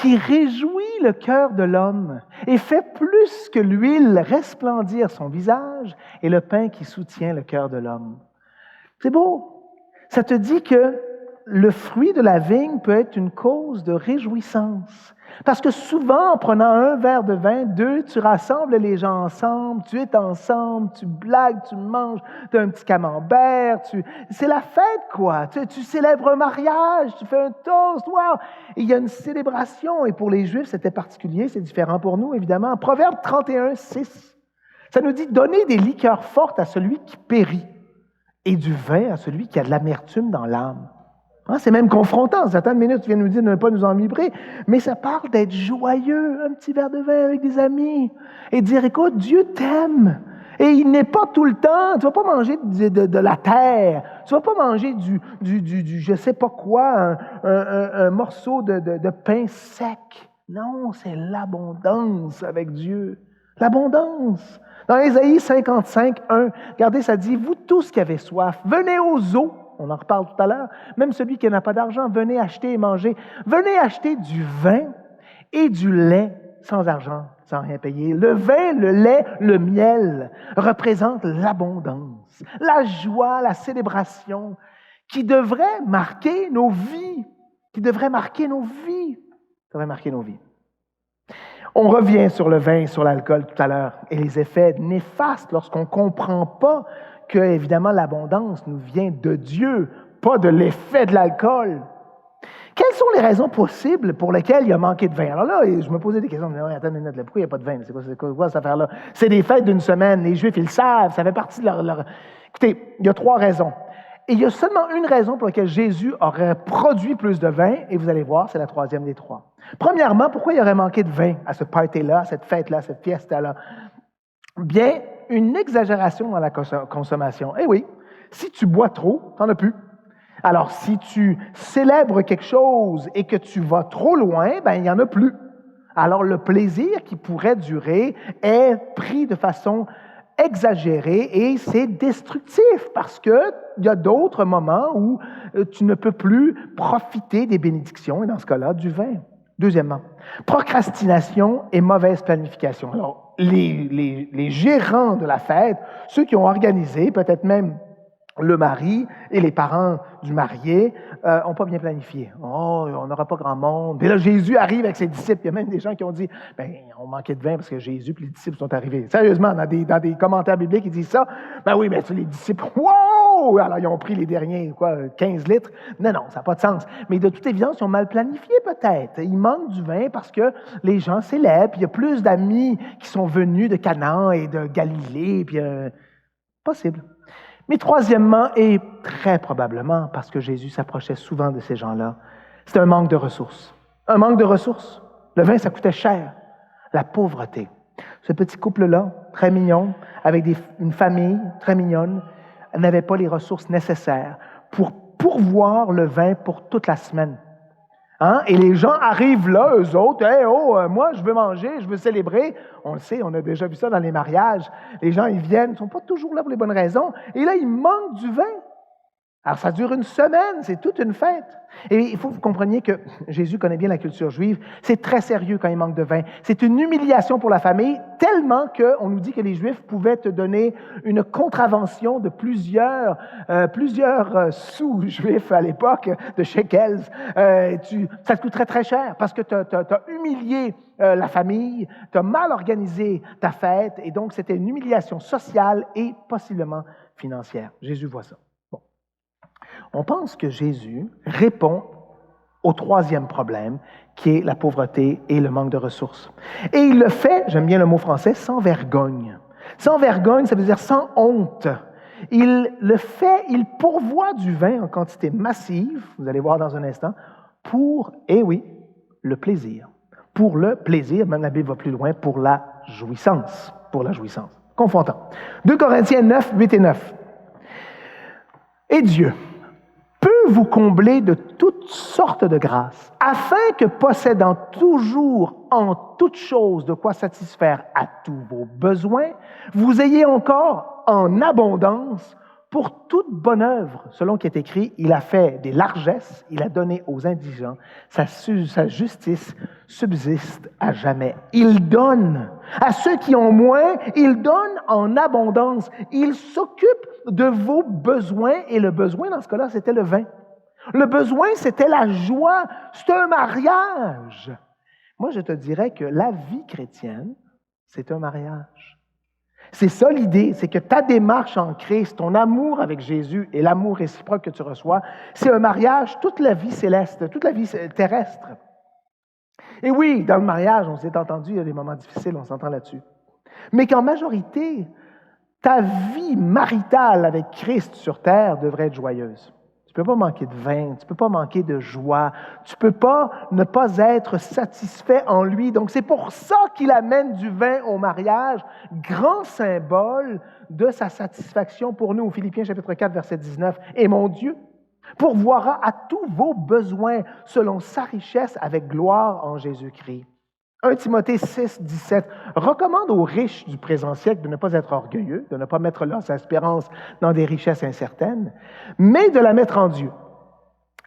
qui réjouit le cœur de l'homme et fait plus que l'huile resplendir son visage et le pain qui soutient le cœur de l'homme. C'est beau. Ça te dit que le fruit de la vigne peut être une cause de réjouissance. Parce que souvent, en prenant un verre de vin, deux, tu rassembles les gens ensemble, tu es ensemble, tu blagues, tu manges, tu as un petit camembert, c'est la fête, quoi. Tu célèbres un mariage, tu fais un toast, wow! Et il y a une célébration, et pour les Juifs, c'était particulier, c'est différent pour nous, évidemment. Proverbe 31, 6, ça nous dit « Donnez des liqueurs fortes à celui qui périt, et du vin à celui qui a de l'amertume dans l'âme. » C'est même confrontant. Certaines minutes, tu viens nous dire de ne pas nous enivrer, mais ça parle d'être joyeux, un petit verre de vin avec des amis, et dire, écoute, Dieu t'aime, et il n'est pas tout le temps, tu ne vas pas manger de la terre, tu ne vas pas manger du je ne sais pas quoi, un morceau de pain sec. Non, c'est l'abondance avec Dieu. L'abondance. Dans Ésaïe 55, 1, regardez, ça dit, vous tous qui avez soif, venez aux eaux. On en reparle tout à l'heure. Même celui qui n'a pas d'argent, venez acheter et manger. Venez acheter du vin et du lait sans argent, sans rien payer. Le vin, le lait, le miel représentent l'abondance, la joie, la célébration qui devrait marquer nos vies. On revient sur le vin et sur l'alcool tout à l'heure et les effets néfastes lorsqu'on ne comprend pas que, évidemment, l'abondance nous vient de Dieu, pas de l'effet de l'alcool. Quelles sont les raisons possibles pour lesquelles il a manqué de vin? Alors là, je me posais des questions. Je me disais, attends une minute, pourquoi il n'y a pas de vin? C'est quoi cette affaire-là? C'est des fêtes d'une semaine. Les Juifs, ils le savent. Ça fait partie de leur... Écoutez, il y a 3 raisons. Et il y a seulement une raison pour laquelle Jésus aurait produit plus de vin, et vous allez voir, c'est la 3e des 3. Premièrement, pourquoi il aurait manqué de vin à ce party-là, à cette fête-là, à cette fiesta-là? Bien, une exagération dans la consommation. Eh oui, si tu bois trop, tu n'en as plus. Alors, si tu célèbres quelque chose et que tu vas trop loin, ben il n'y en a plus. Alors, le plaisir qui pourrait durer est pris de façon exagérée et c'est destructif parce qu'il y a d'autres moments où tu ne peux plus profiter des bénédictions, et dans ce cas-là, du vin. Deuxièmement, procrastination et mauvaise planification. Alors, les gérants de la fête, ceux qui ont organisé, peut-être même le mari et les parents du marié, n'ont pas bien planifié. Oh, on n'aura pas grand monde. Et là, Jésus arrive avec ses disciples. Il y a même des gens qui ont dit, on manquait de vin parce que Jésus et les disciples sont arrivés. Sérieusement, dans des commentaires bibliques, ils disent ça. Oui, mais les disciples, wow! Alors, ils ont pris les derniers, 15 litres. Non, ça n'a pas de sens. Mais de toute évidence, ils ont mal planifié peut-être. Il manque du vin parce que les gens célèbrent. Puis il y a plus d'amis qui sont venus de Canaan et de Galilée. Puis, possible. Mais troisièmement, et très probablement parce que Jésus s'approchait souvent de ces gens-là, c'est un manque de ressources. Un manque de ressources. Le vin, ça coûtait cher. La pauvreté. Ce petit couple-là, très mignon, avec une famille très mignonne, n'avait pas les ressources nécessaires pour pourvoir le vin pour toute la semaine. Et les gens arrivent là, eux autres, « moi, je veux manger, je veux célébrer. » On le sait, on a déjà vu ça dans les mariages. Les gens, ils viennent, ils ne sont pas toujours là pour les bonnes raisons. Et là, ils manquent du vin. Alors, ça dure une semaine, c'est toute une fête. Et il faut que vous compreniez que Jésus connaît bien la culture juive. C'est très sérieux quand il manque de vin. C'est une humiliation pour la famille, tellement qu'on nous dit que les Juifs pouvaient te donner une contravention de plusieurs sous juifs à l'époque, de shekels. Ça te coûterait très cher parce que tu as humilié la famille, tu as mal organisé ta fête, et donc c'était une humiliation sociale et possiblement financière. Jésus voit ça. On pense que Jésus répond au troisième problème, qui est la pauvreté et le manque de ressources. Et il le fait, j'aime bien le mot français, sans vergogne. Sans vergogne, ça veut dire sans honte. Il le fait, il pourvoit du vin en quantité massive, vous allez voir dans un instant, pour, le plaisir. Pour le plaisir, même la Bible va plus loin, pour la jouissance. Pour la jouissance. Confrontant. 2 Corinthiens 9, 8 et 9. Et Dieu peut vous combler de toutes sortes de grâces, afin que, possédant toujours en toutes choses de quoi satisfaire à tous vos besoins, vous ayez encore en abondance pour toute bonne œuvre. Selon qui est écrit, il a fait des largesses, il a donné aux indigents, sa justice subsiste à jamais. Il donne à ceux qui ont moins, il donne en abondance. Il s'occupe de vos besoins, et le besoin dans ce cas-là, c'était le vin. Le besoin, c'était la joie, c'est un mariage. Moi, je te dirais que la vie chrétienne, c'est un mariage. C'est ça l'idée, c'est que ta démarche en Christ, ton amour avec Jésus et l'amour réciproque que tu reçois, c'est un mariage toute la vie céleste, toute la vie terrestre. Et oui, dans le mariage, on s'est entendu, il y a des moments difficiles, on s'entend là-dessus. Mais qu'en majorité, ta vie maritale avec Christ sur terre devrait être joyeuse. Tu ne peux pas manquer de vin, tu ne peux pas manquer de joie, tu ne peux pas ne pas être satisfait en lui. Donc, c'est pour ça qu'il amène du vin au mariage, grand symbole de sa satisfaction pour nous. Philippiens chapitre 4, verset 19. « Et mon Dieu pourvoira à tous vos besoins selon sa richesse avec gloire en Jésus-Christ. » 1 Timothée 6, 17 recommande aux riches du présent siècle de ne pas être orgueilleux, de ne pas mettre leur espérance dans des richesses incertaines, mais de la mettre en Dieu.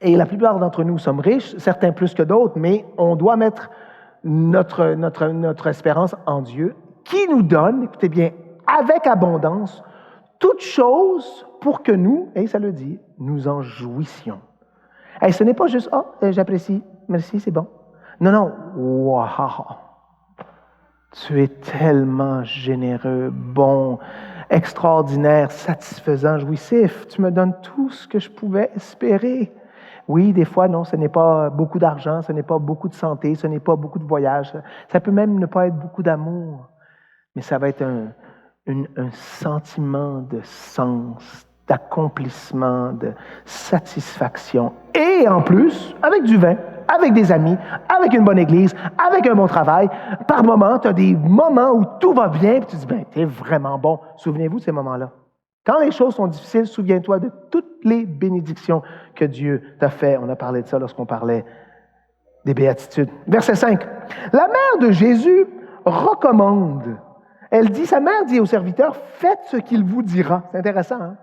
Et la plupart d'entre nous sommes riches, certains plus que d'autres, mais on doit mettre notre espérance en Dieu, qui nous donne, écoutez bien, avec abondance, toutes choses pour que nous, et ça le dit, nous en jouissions. Et ce n'est pas juste « Ah, j'apprécie, merci, c'est bon ». Non, wow, tu es tellement généreux, bon, extraordinaire, satisfaisant, jouissif. Tu me donnes tout ce que je pouvais espérer. Oui, des fois, non, ce n'est pas beaucoup d'argent, ce n'est pas beaucoup de santé, ce n'est pas beaucoup de voyages. Ça peut même ne pas être beaucoup d'amour, mais ça va être un sentiment de sens, d'accomplissement, de satisfaction. Et en plus, avec du vin, avec des amis, avec une bonne église, avec un bon travail. Par moments, tu as des moments où tout va bien, et tu te dis, t'es vraiment bon. Souvenez-vous de ces moments-là. Quand les choses sont difficiles, souviens-toi de toutes les bénédictions que Dieu t'a fait. On a parlé de ça lorsqu'on parlait des béatitudes. Verset 5. La mère de Jésus recommande. Sa mère dit aux serviteurs, faites ce qu'il vous dira. C'est intéressant, hein?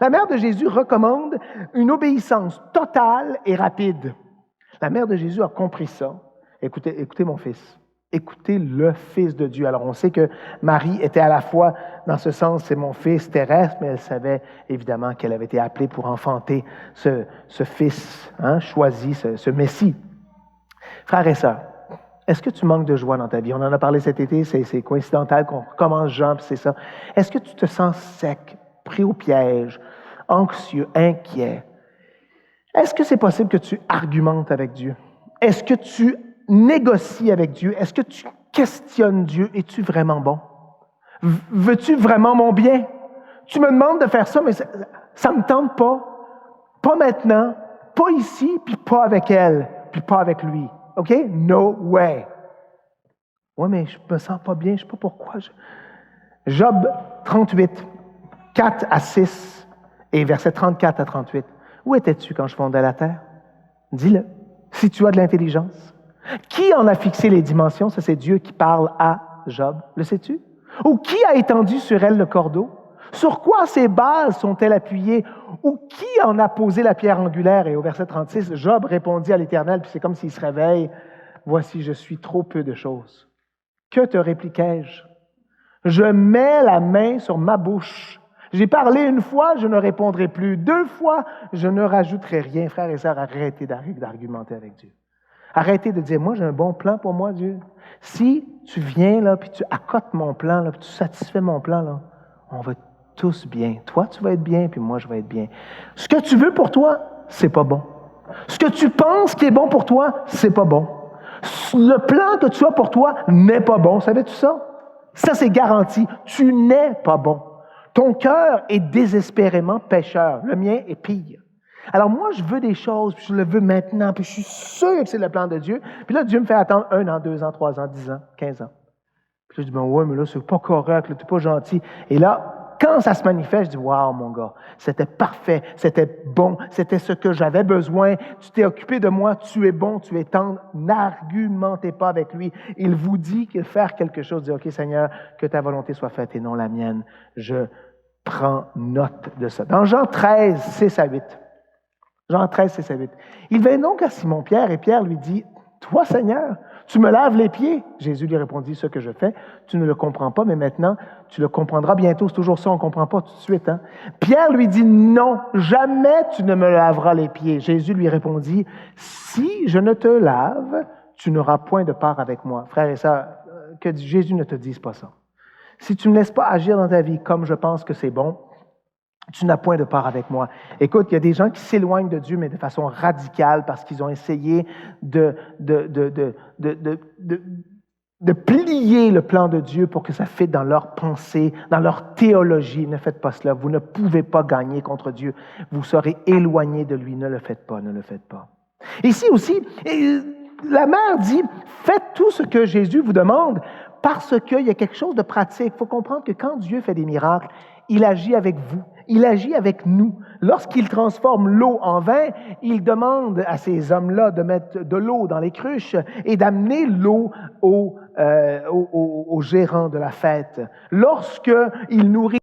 La mère de Jésus recommande une obéissance totale et rapide. La mère de Jésus a compris ça. Écoutez mon fils. Écoutez le Fils de Dieu. Alors, on sait que Marie était à la fois, dans ce sens, c'est mon fils terrestre, mais elle savait évidemment qu'elle avait été appelée pour enfanter ce fils choisi, ce Messie. Frères et sœurs, est-ce que tu manques de joie dans ta vie? On en a parlé cet été, c'est coïncidental qu'on commence Jean, puis c'est ça. Est-ce que tu te sens sec, pris au piège, anxieux, inquiet? Est-ce que c'est possible que tu argumentes avec Dieu? Est-ce que tu négocies avec Dieu? Est-ce que tu questionnes Dieu? Es-tu vraiment bon? Veux-tu vraiment mon bien? Tu me demandes de faire ça, mais ça ne me tente pas. Pas maintenant, pas ici, puis pas avec elle, puis pas avec lui. OK? No way. Oui, mais je me sens pas bien, je ne sais pas pourquoi. Job 38, 4 à 6 et versets 34 à 38. Où étais-tu quand je fondais la terre? Dis-le, si tu as de l'intelligence. Qui en a fixé les dimensions? Ça, c'est Dieu qui parle à Job. Le sais-tu? Ou qui a étendu sur elle le cordeau? Sur quoi ces bases sont-elles appuyées? Ou qui en a posé la pierre angulaire? Et au verset 36, Job répondit à l'Éternel, puis c'est comme s'il se réveille. Voici, je suis trop peu de choses. Que te répliquai-je? Je mets la main sur ma bouche. J'ai parlé une fois, je ne répondrai plus. 2 fois, je ne rajouterai rien. Frères et sœurs, arrêtez d'argumenter avec Dieu. Arrêtez de dire, moi, j'ai un bon plan pour moi, Dieu. Si tu viens, là, puis tu accotes mon plan, là, puis tu satisfais mon plan, là, on va être tous bien. Toi, tu vas être bien, puis moi, je vais être bien. Ce que tu veux pour toi, c'est pas bon. Ce que tu penses qui est bon pour toi, c'est pas bon. Le plan que tu as pour toi n'est pas bon. Savais-tu ça? Ça, c'est garanti. Tu n'es pas bon. Ton cœur est désespérément pécheur. Le mien est pire. Alors moi, je veux des choses, puis je le veux maintenant, puis je suis sûr que c'est le plan de Dieu. Puis là, Dieu me fait attendre 1 an, 2 ans, 3 ans, 10 ans, 15 ans. Puis là, je dis, ouais, mais là, c'est pas correct, là, t'es pas gentil. Et là, quand ça se manifeste, je dis, wow, mon gars, c'était parfait, c'était bon, c'était ce que j'avais besoin. Tu t'es occupé de moi, tu es bon, tu es tendre. N'argumentez pas avec lui. Il vous dit qu'il faut faire quelque chose. Dis, OK, Seigneur, que ta volonté soit faite et non la mienne. Je prends note de ça. Dans Jean 13, 6 à 8. Jean 13, 6 à 8. Il vint donc à Simon-Pierre et Pierre lui dit, « Toi, Seigneur, tu me laves les pieds. » Jésus lui répondit, « Ce que je fais, tu ne le comprends pas, mais maintenant, tu le comprendras bientôt. » C'est toujours ça, on ne comprend pas tout de suite. Hein? Pierre lui dit, « Non, jamais tu ne me laveras les pieds. » Jésus lui répondit, « Si je ne te lave, tu n'auras point de part avec moi. » Frère et sœurs, que Jésus ne te dise pas ça. Si tu ne me laisses pas agir dans ta vie comme je pense que c'est bon, tu n'as point de part avec moi. Écoute, il y a des gens qui s'éloignent de Dieu, mais de façon radicale, parce qu'ils ont essayé de plier le plan de Dieu pour que ça fitte dans leur pensée, dans leur théologie. Ne faites pas cela. Vous ne pouvez pas gagner contre Dieu. Vous serez éloigné de lui. Ne le faites pas, ne le faites pas. Ici aussi, la mère dit, faites tout ce que Jésus vous demande, parce qu'il y a quelque chose de pratique. Il faut comprendre que quand Dieu fait des miracles, il agit avec vous. Il agit avec nous. Lorsqu'il transforme l'eau en vin, il demande à ces hommes-là de mettre de l'eau dans les cruches et d'amener l'eau au gérant de la fête. Lorsqu'il nourrit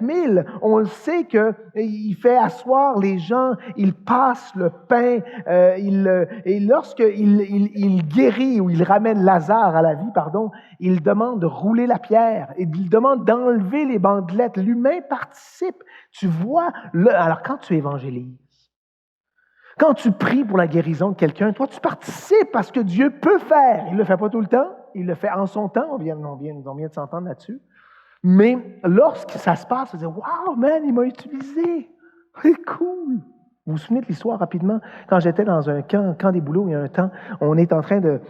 1000, on le sait qu'il fait asseoir les gens, il passe le pain, et lorsqu'il guérit ou il ramène Lazare à la vie, il demande de rouler la pierre, il demande d'enlever les bandelettes. L'humain participe. Tu vois, alors quand tu évangélises, quand tu pries pour la guérison de quelqu'un, toi tu participes parce que Dieu peut faire. Il ne le fait pas tout le temps, il le fait en son temps, on vient de s'entendre là-dessus. Mais lorsque ça se passe, on se dit « Wow, man, il m'a utilisé! C'est cool! » Vous vous souvenez de l'histoire rapidement? Quand j'étais dans un camp des boulots, il y a un temps, on est en train de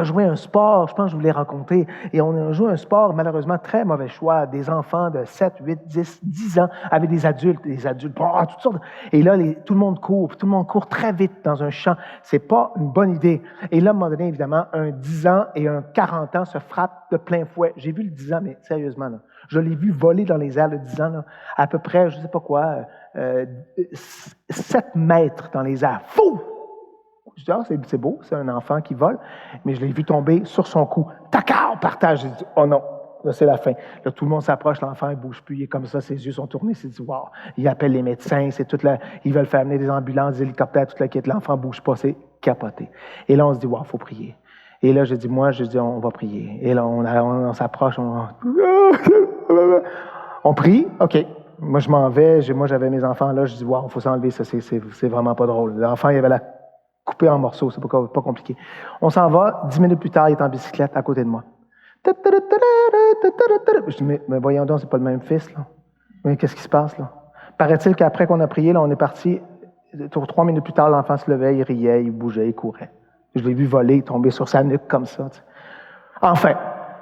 jouer un sport, je pense que je vous l'ai raconté, et on joue un sport, malheureusement, très mauvais choix, des enfants de 7, 8, 10 ans avec des adultes, toutes sortes. Et là, tout le monde court très vite dans un champ. C'est pas une bonne idée. Et là, à un moment donné, évidemment, un 10 ans et un 40 ans se frappent de plein fouet. J'ai vu le 10 ans, mais sérieusement, là, je l'ai vu voler dans les airs, le 10 ans, là, à peu près, je ne sais pas quoi, 7 mètres dans les airs. Fou! Je dis, c'est beau, c'est un enfant qui vole, mais je l'ai vu tomber sur son cou. Tacard, partage. J'ai dit, oh non, là, c'est la fin. Là, tout le monde s'approche, l'enfant, il ne bouge plus, il est comme ça, ses yeux sont tournés, il s'est dit, wow. Il appelle les médecins, ils veulent faire amener des ambulances, des hélicoptères, toute la quête. L'enfant ne bouge pas, c'est capoté. Et là, on se dit, wow, il faut prier. Et là, je dis, on va prier. Et là, on s'approche, on prie, OK. Moi, je m'en vais, moi, j'avais mes enfants là, je dis, wow, il faut s'enlever, ça, c'est vraiment pas drôle. L'enfant, il avait la coupée en morceaux, c'est pas compliqué. On s'en va, 10 minutes plus tard, il est en bicyclette à côté de moi. Je dis, mais voyons donc, c'est pas le même fils, là. Mais qu'est-ce qui se passe, là? Paraît-il qu'après qu'on a prié, là, on est parti, 3 minutes plus tard, l'enfant se levait, il riait, il bougeait, il courait. Je l'ai vu voler, tomber sur sa nuque comme ça. Tu sais. Enfin,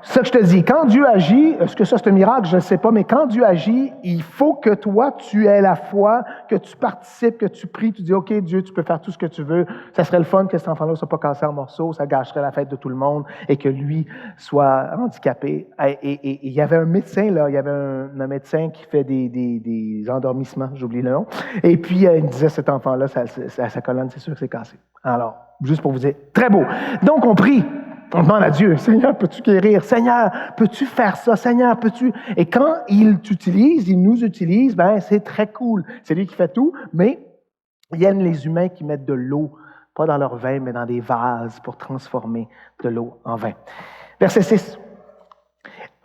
c'est ça que je te dis. Quand Dieu agit, est-ce que ça c'est un miracle? Je ne sais pas, mais quand Dieu agit, il faut que toi, tu aies la foi, que tu participes, que tu pries, tu dis, OK, Dieu, tu peux faire tout ce que tu veux. Ça serait le fun que cet enfant-là ne soit pas cassé en morceaux, ça gâcherait la fête de tout le monde et que lui soit handicapé. Et il y avait un médecin, là, il y avait un médecin qui fait des endormissements, j'oublie le nom. Et puis, il me disait, cet enfant-là, sa colonne, c'est sûr que c'est cassé. Alors, juste pour vous dire, très beau. Donc, on prie. On demande à Dieu, Seigneur, peux-tu guérir? Seigneur, peux-tu faire ça? Seigneur, peux-tu? Et quand il nous utilise, ben c'est très cool. C'est lui qui fait tout, mais il y a les humains qui mettent de l'eau, pas dans leur vin, mais dans des vases pour transformer de l'eau en vin. Verset 6.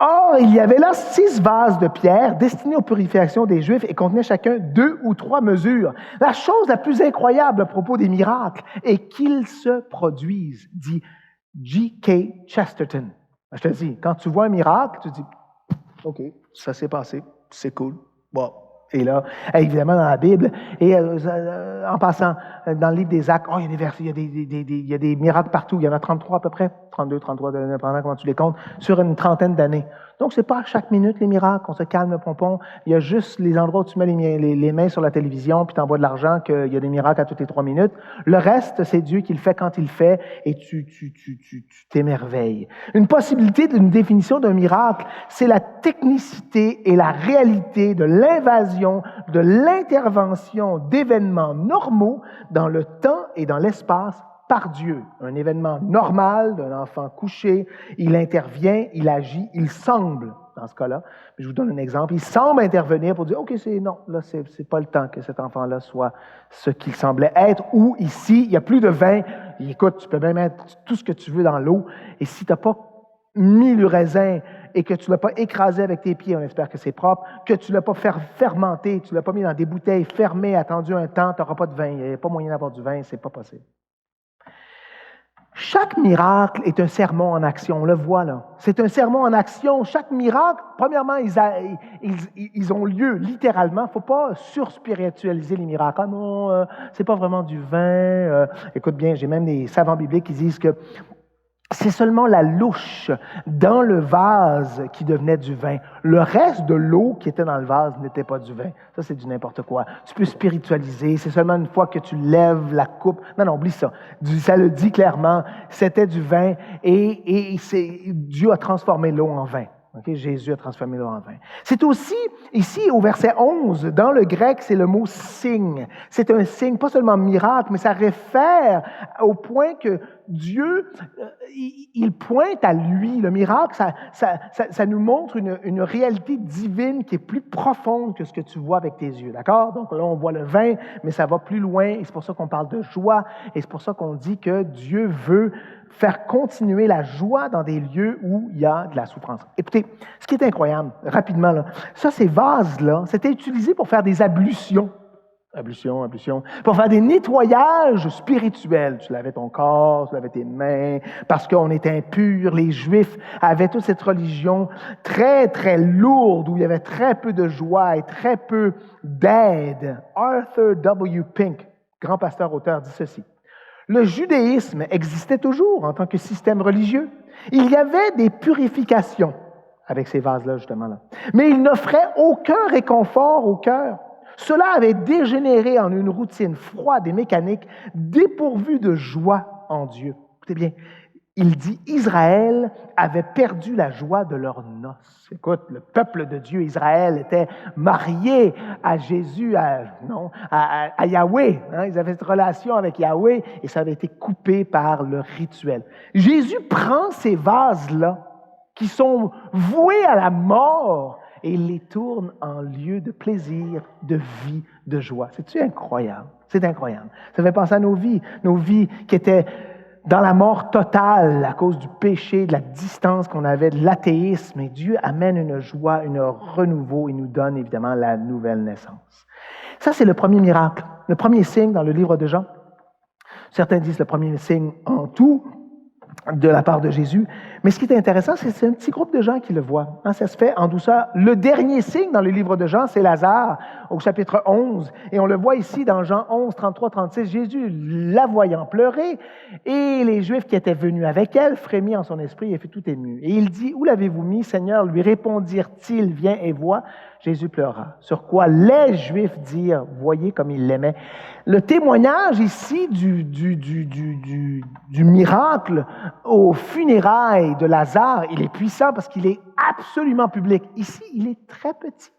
Or, il y avait là 6 vases de pierre destinés aux purifications des Juifs et contenaient chacun 2 ou 3 mesures. La chose la plus incroyable à propos des miracles est qu'ils se produisent, dit G.K. Chesterton. Je te dis, quand tu vois un miracle, tu dis, OK, ça s'est passé, c'est cool. Bon. Et là, évidemment, dans la Bible, et en passant, dans le livre des Actes, il y a des versets, il y a des miracles partout. Il y en a 33 à peu près, 32, 33, dépendant comment tu les comptes, sur une trentaine d'années. Donc, c'est pas à chaque minute les miracles, on se calme le pompon. Il y a juste les endroits où tu mets les mains sur la télévision puis tu envoies de l'argent qu'il y a des miracles à toutes les 3 minutes. Le reste, c'est Dieu qui le fait quand il le fait et tu t'émerveilles. Une possibilité d'une définition d'un miracle, c'est la technicité et la réalité de l'invasion, de l'intervention d'événements normaux dans le temps et dans l'espace par Dieu. Un événement normal d'un enfant couché, il intervient, il agit, il semble, dans ce cas-là, je vous donne un exemple, il semble intervenir pour dire, OK, non, là, c'est pas le temps que cet enfant-là soit ce qu'il semblait être, ou ici, il n'y a plus de vin, écoute, tu peux même mettre tout ce que tu veux dans l'eau, et si tu n'as pas mis le raisin et que tu ne l'as pas écrasé avec tes pieds, on espère que c'est propre, que tu ne l'as pas fermenté, tu ne l'as pas mis dans des bouteilles fermées, attendu un temps, tu n'auras pas de vin, il n'y a pas moyen d'avoir du vin, c'est pas possible. Chaque miracle est un sermon en action, on le voit là. C'est un sermon en action. Chaque miracle, premièrement, ils ont lieu littéralement. Il ne faut pas surspiritualiser les miracles. Ah non, c'est pas vraiment du vin. Écoute bien, j'ai même des savants bibliques qui disent que c'est seulement la louche dans le vase qui devenait du vin. Le reste de l'eau qui était dans le vase n'était pas du vin. Ça, c'est du n'importe quoi. Tu peux spiritualiser. C'est seulement une fois que tu lèves la coupe. Non, oublie ça. Ça le dit clairement. C'était du vin et Dieu a transformé l'eau en vin. Okay? Jésus a transformé l'eau en vin. C'est aussi, ici, au verset 11, dans le grec, c'est le mot « signe ». C'est un signe, pas seulement miracle, mais ça réfère au point que Dieu, il pointe à lui. Le miracle, ça nous montre une réalité divine qui est plus profonde que ce que tu vois avec tes yeux, d'accord? Donc là, on voit le vin, mais ça va plus loin, et c'est pour ça qu'on parle de joie, et c'est pour ça qu'on dit que Dieu veut faire continuer la joie dans des lieux où il y a de la souffrance. Écoutez, ce qui est incroyable, rapidement, là, ça, ces vases-là, c'était utilisé pour faire des ablutions. Ablution, pour faire des nettoyages spirituels. Tu lavais ton corps, tu lavais tes mains, parce qu'on était impur. Les Juifs avaient toute cette religion très, très lourde, où il y avait très peu de joie et très peu d'aide. Arthur W. Pink, grand pasteur-auteur, dit ceci. Le judaïsme existait toujours en tant que système religieux. Il y avait des purifications avec ces vases-là, justement, là. Mais il n'offrait aucun réconfort au cœur. Cela avait dégénéré en une routine froide et mécanique, dépourvue de joie en Dieu. Écoutez bien, il dit Israël avait perdu la joie de leurs noces. Écoute, le peuple de Dieu, Israël, était marié à Jésus, à Yahweh. Hein? Ils avaient cette relation avec Yahweh et ça avait été coupé par le rituel. Jésus prend ces vases-là qui sont voués à la mort et il les tourne en lieu de plaisir, de vie, de joie. C'est-tu incroyable? C'est incroyable. Ça fait penser à nos vies qui étaient dans la mort totale à cause du péché, de la distance qu'on avait, de l'athéisme. Et Dieu amène une joie, un renouveau et nous donne évidemment la nouvelle naissance. Ça, c'est le premier miracle, le premier signe dans le livre de Jean. Certains disent le premier signe en tout de la part de Jésus. Mais ce qui est intéressant, c'est que c'est un petit groupe de gens qui le voient. Ça se fait en douceur. Le dernier signe dans le livre de Jean, c'est Lazare, au chapitre 11. Et on le voit ici dans Jean 11, 33, 36. Jésus, la voyant pleurer, et les Juifs qui étaient venus avec elle, frémit en son esprit et fut tout ému. Et il dit, « Où l'avez-vous mis, Seigneur? » Lui répondirent-ils, « Viens et vois. » Jésus pleura. Sur quoi les Juifs dirent, « Voyez comme il l'aimait. » Le témoignage ici du miracle aux funérailles de Lazare, il est puissant parce qu'il est absolument public. Ici, il est très petit.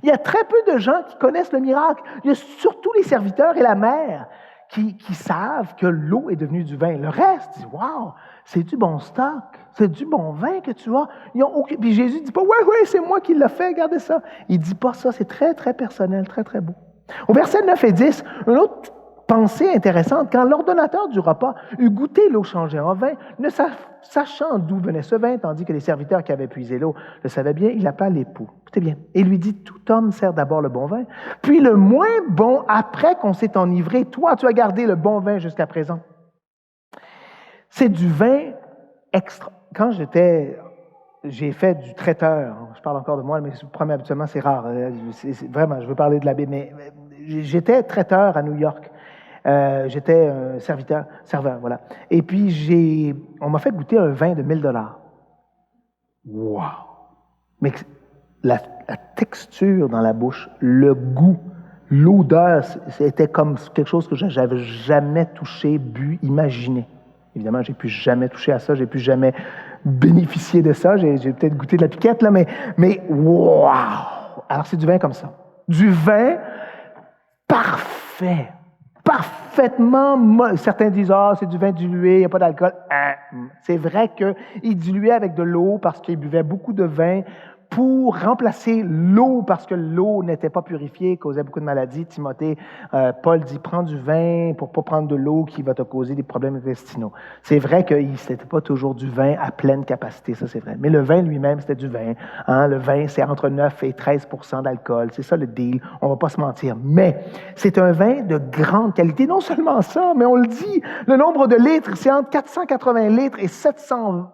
Il y a très peu de gens qui connaissent le miracle. Il y a surtout les serviteurs et la mère qui savent que l'eau est devenue du vin. Le reste dit, « Wow, c'est du bon stock, c'est du bon vin que tu as. » Puis Jésus ne dit pas, « Ouais, c'est moi qui l'ai fait, regardez ça. » Il ne dit pas ça, c'est très, très personnel, très, très beau. Au verset 9 et 10, une autre pensée intéressante, quand l'ordonnateur du repas eut goûté l'eau changée en vin, ne sachant d'où venait ce vin, tandis que les serviteurs qui avaient puisé l'eau le savaient bien, il appela l'époux. Écoutez bien. Et lui dit, tout homme sert d'abord le bon vin, puis le moins bon après qu'on s'est enivré. Toi, tu as gardé le bon vin jusqu'à présent. C'est du vin extra. Quand j'ai fait du traiteur. Je parle encore de moi, mais je promets, habituellement, c'est rare. Vraiment, je veux parler de la Bible. Mais j'étais traiteur à New York. J'étais serveur, voilà. Et puis, on m'a fait goûter un vin de 1 000 $. Wow! Mais la texture dans la bouche, le goût, l'odeur, c'était comme quelque chose que je n'avais jamais touché, bu, imaginé. Évidemment, je n'ai plus jamais touché à ça, je n'ai plus jamais bénéficié de ça. J'ai peut-être goûté de la piquette, là, mais wow! Alors, c'est du vin comme ça. Du vin parfait. Parfaitement. Certains disent, c'est du vin dilué, il n'y a pas d'alcool. C'est vrai qu'il diluait avec de l'eau parce qu'il buvait beaucoup de vin pour remplacer l'eau, parce que l'eau n'était pas purifiée, causait beaucoup de maladies. Timothée, Paul dit, prends du vin pour ne pas prendre de l'eau qui va te causer des problèmes intestinaux. C'est vrai que ce n'était pas toujours du vin à pleine capacité, ça c'est vrai. Mais le vin lui-même, c'était du vin. Le vin, c'est entre 9 et 13 % d'alcool. C'est ça le deal, on ne va pas se mentir. Mais c'est un vin de grande qualité. Non seulement ça, mais on le dit, le nombre de litres, c'est entre 480 litres et 720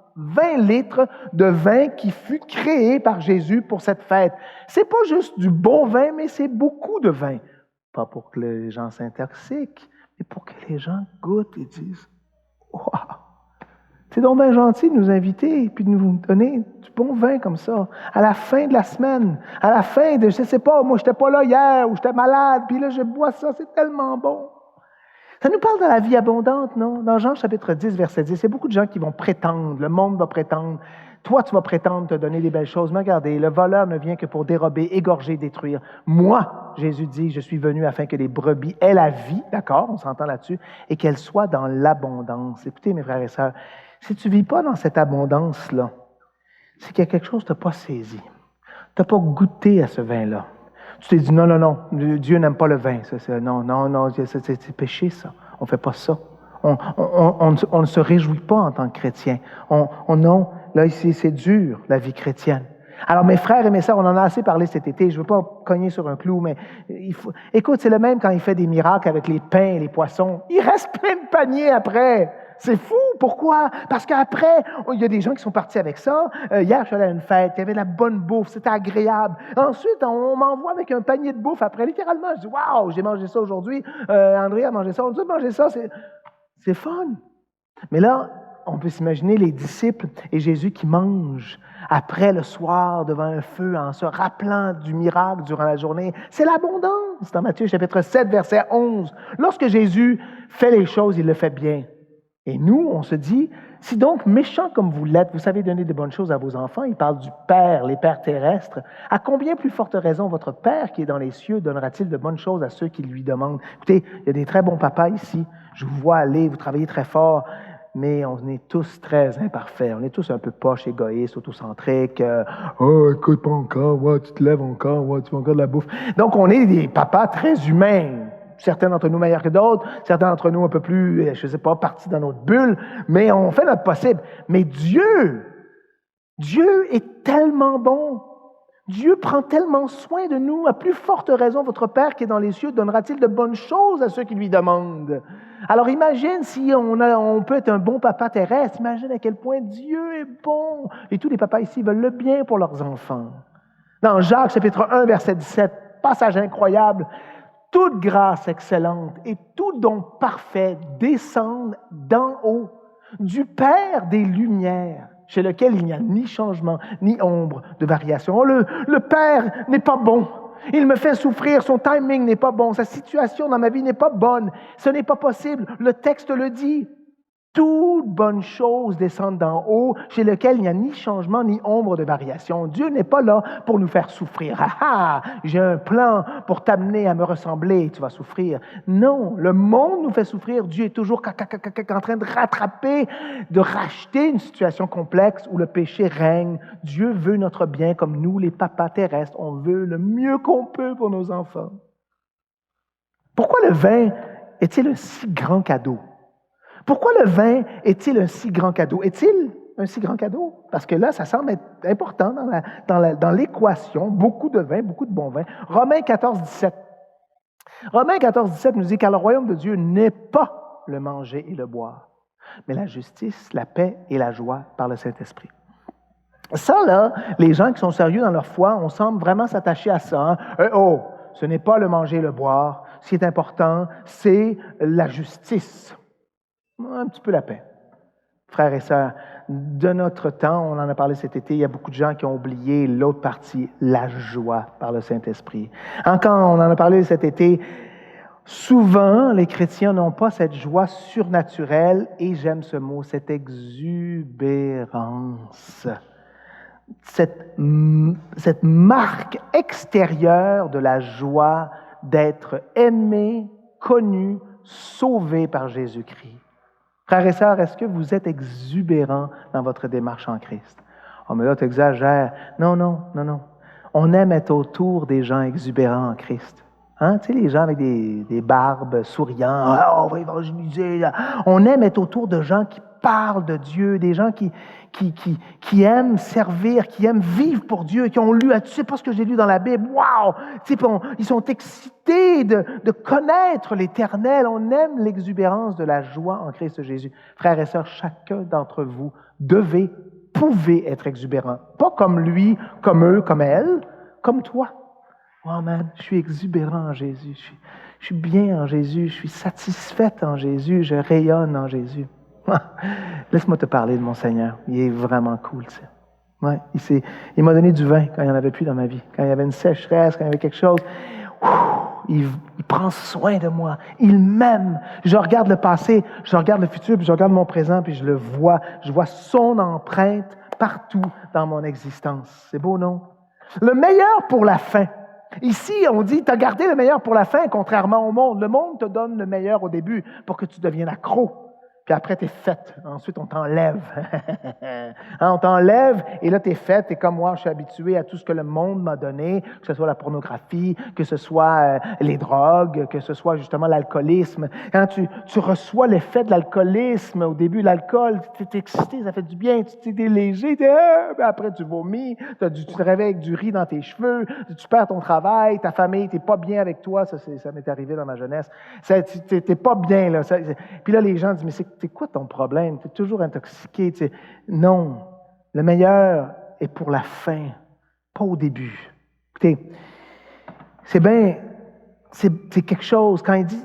litres de vin qui fut créé par Jésus pour cette fête. C'est pas juste du bon vin, mais c'est beaucoup de vin. Pas pour que les gens s'intoxiquent, mais pour que les gens goûtent et disent « Wow! C'est donc bien gentil de nous inviter et puis de nous donner du bon vin comme ça. À la fin de la semaine, à la fin de, je ne sais pas, moi je n'étais pas là hier ou j'étais malade, puis là je bois ça, c'est tellement bon. » Ça nous parle de la vie abondante, non? Dans Jean chapitre 10, verset 10, il y a beaucoup de gens qui vont prétendre, le monde va prétendre, toi tu vas prétendre te donner des belles choses, mais regardez, le voleur ne vient que pour dérober, égorger, détruire. Moi, Jésus dit, je suis venu afin que les brebis aient la vie, d'accord, on s'entend là-dessus, et qu'elles soient dans l'abondance. Écoutez mes frères et sœurs, si tu ne vis pas dans cette abondance-là, c'est qu'il y a quelque chose que tu n'as pas saisi. Tu n'as pas goûté à ce vin-là. Tu t'es dit, non, Dieu n'aime pas le vin. Non, c'est péché, ça. On ne fait pas ça. On ne se réjouit pas en tant que chrétien. Non, là, ici, c'est dur, la vie chrétienne. Alors, mes frères et mes sœurs, on en a assez parlé cet été. Je ne veux pas cogner sur un clou, mais écoute, c'est le même quand il fait des miracles avec les pains et les poissons. Il reste plein de paniers après. C'est fou. Pourquoi? Parce qu'après, il y a des gens qui sont partis avec ça. Hier, je suis allé à une fête, il y avait de la bonne bouffe, c'était agréable. Ensuite, on m'envoie avec un panier de bouffe après. Littéralement, je dis, waouh, j'ai mangé ça aujourd'hui. André a mangé ça, on a mangé ça. C'est fun. Mais là, on peut s'imaginer les disciples et Jésus qui mangent après le soir devant un feu en se rappelant du miracle durant la journée. C'est l'abondance. Dans Matthieu chapitre 7, verset 11. Lorsque Jésus fait les choses, il le fait bien. Et nous, on se dit, si donc méchants comme vous l'êtes, vous savez donner de bonnes choses à vos enfants, il parle du Père, les pères terrestres, à combien plus forte raison votre Père qui est dans les cieux donnera-t-il de bonnes choses à ceux qui lui demandent? Écoutez, il y a des très bons papas ici, je vous vois aller, vous travaillez très fort, mais on est tous très imparfaits. On est tous un peu poches, égoïstes, autocentriques. Oh, écoute pas encore, ouais, tu te lèves encore, ouais, tu fais encore de la bouffe. Donc, on est des papas très humains. Certains d'entre nous meilleurs que d'autres, certains d'entre nous un peu plus, je ne sais pas, partis dans notre bulle, mais on fait notre possible. Mais Dieu est tellement bon. Dieu prend tellement soin de nous. À plus forte raison, votre Père qui est dans les cieux donnera-t-il de bonnes choses à ceux qui lui demandent. Alors imagine si on peut être un bon papa terrestre, imagine à quel point Dieu est bon. Et tous les papas ici veulent le bien pour leurs enfants. Dans Jacques chapitre 1, verset 17, passage incroyable, toute grâce excellente et tout don parfait descendent d'en haut, du Père des Lumières, chez lequel il n'y a ni changement, ni ombre de variation. Oh, le Père n'est pas bon. Il me fait souffrir, son timing n'est pas bon, sa situation dans ma vie n'est pas bonne. Ce n'est pas possible. Le texte le dit. Toute bonne chose descend d'en haut, chez lequel il n'y a ni changement ni ombre de variation. Dieu n'est pas là pour nous faire souffrir. Ah ah, j'ai un plan pour t'amener à me ressembler, tu vas souffrir. Non, le monde nous fait souffrir. Dieu est toujours en train de rattraper, de racheter une situation complexe où le péché règne. Dieu veut notre bien comme nous, les papas terrestres. On veut le mieux qu'on peut pour nos enfants. Pourquoi le vin est-il un si grand cadeau? Pourquoi le vin est-il un si grand cadeau? Est-il un si grand cadeau? Parce que là, ça semble être important dans l'équation. Beaucoup de vin, beaucoup de bon vin. Romains 14, 17. Romains 14, 17 nous dit « Car le royaume de Dieu n'est pas le manger et le boire, mais la justice, la paix et la joie par le Saint-Esprit. » Ça, là, les gens qui sont sérieux dans leur foi, on semble vraiment s'attacher à ça. Hein? Ce n'est pas le manger et le boire. Ce qui est important, c'est la justice. Un petit peu la paix. Frères et sœurs, de notre temps, on en a parlé cet été, il y a beaucoup de gens qui ont oublié l'autre partie, la joie par le Saint-Esprit. Quand on en a parlé cet été, souvent, les chrétiens n'ont pas cette joie surnaturelle, et j'aime ce mot, cette exubérance, cette marque extérieure de la joie d'être aimé, connu, sauvé par Jésus-Christ. Frères et sœurs, est-ce que vous êtes exubérants dans votre démarche en Christ? Oh, mais là, tu exagères. Non. On aime être autour des gens exubérants en Christ. Hein? Tu sais, les gens avec des barbes souriants. On va évangéliser. Là. On aime être autour de gens qui parlent de Dieu, des gens qui aiment servir, qui aiment vivre pour Dieu, qui ont lu, tu sais pas ce que j'ai lu dans la Bible, wow! Tu sais, ils sont excités de connaître l'Éternel. On aime l'exubérance de la joie en Christ Jésus. Frères et sœurs, chacun d'entre vous pouvez être exubérant. Pas comme lui, comme eux, comme elle, comme toi. Oh man, je suis exubérant en Jésus, je suis bien en Jésus, je suis satisfaite en Jésus, je rayonne en Jésus. Laisse-moi te parler de mon Seigneur. Il est vraiment cool, tu sais. Ouais, il m'a donné du vin quand il n'y en avait plus dans ma vie. Quand il y avait une sécheresse, quand il y avait quelque chose. Il prend soin de moi. Il m'aime. Je regarde le passé, je regarde le futur, puis je regarde mon présent, puis je le vois. Je vois son empreinte partout dans mon existence. C'est beau, non? Le meilleur pour la fin. Ici, on dit, tu as gardé le meilleur pour la fin, contrairement au monde. Le monde te donne le meilleur au début pour que tu deviennes accro. Puis après, tu es faite. Ensuite, on t'enlève. On t'enlève et là, tu es faite. Et comme moi, je suis habitué à tout ce que le monde m'a donné, que ce soit la pornographie, que ce soit les drogues, que ce soit justement l'alcoolisme. Quand tu reçois l'effet de l'alcoolisme, au début, l'alcool, tu es excité, ça fait du bien, tu t'es léger, après tu vomis, tu te réveilles avec du riz dans tes cheveux, tu perds ton travail, ta famille, tu n'es pas bien avec toi. Ça m'est arrivé dans ma jeunesse. Tu n'es pas bien. Là. Puis là, les gens disent, mais c'est quoi ton problème? Tu es toujours intoxiqué. Non, le meilleur est pour la fin, pas au début. Écoutez, c'est quelque chose. Quand il dit,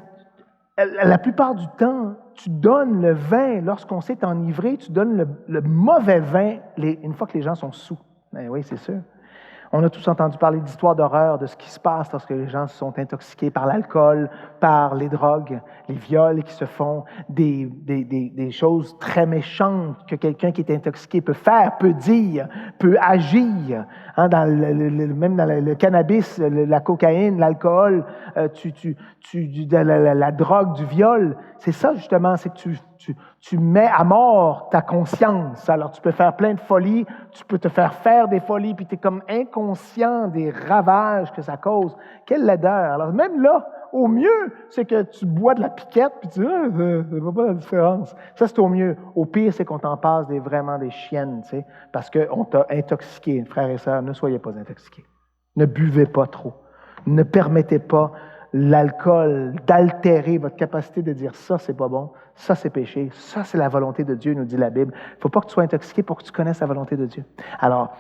la plupart du temps, tu donnes le vin, lorsqu'on s'est enivré, tu donnes le mauvais vin une fois que les gens sont sous. Ben oui, c'est sûr. On a tous entendu parler d'histoires d'horreur, de ce qui se passe lorsque les gens sont intoxiqués par l'alcool, par les drogues, les viols, qui se font des choses très méchantes que quelqu'un qui est intoxiqué peut faire, peut dire, peut agir. Hein, même dans le cannabis, la cocaïne, l'alcool, la drogue, du viol, c'est ça justement, c'est que tu mets à mort ta conscience. Alors tu peux faire plein de folies, tu peux te faire des folies, puis tu es comme inconscient des ravages que ça cause. Quelle laideur! Alors même là, au mieux, c'est que tu bois de la piquette, puis tu dis, je vois pas la différence. Ça, c'est au mieux. Au pire, c'est qu'on t'en passe vraiment des chiennes, tu sais, parce qu'on t'a intoxiqué. Frères et sœurs, ne soyez pas intoxiqués. Ne buvez pas trop. Ne permettez pas l'alcool d'altérer votre capacité de dire ça, c'est pas bon, ça, c'est péché, ça, c'est la volonté de Dieu, nous dit la Bible. Il ne faut pas que tu sois intoxiqué pour que tu connaisses la volonté de Dieu. Alors,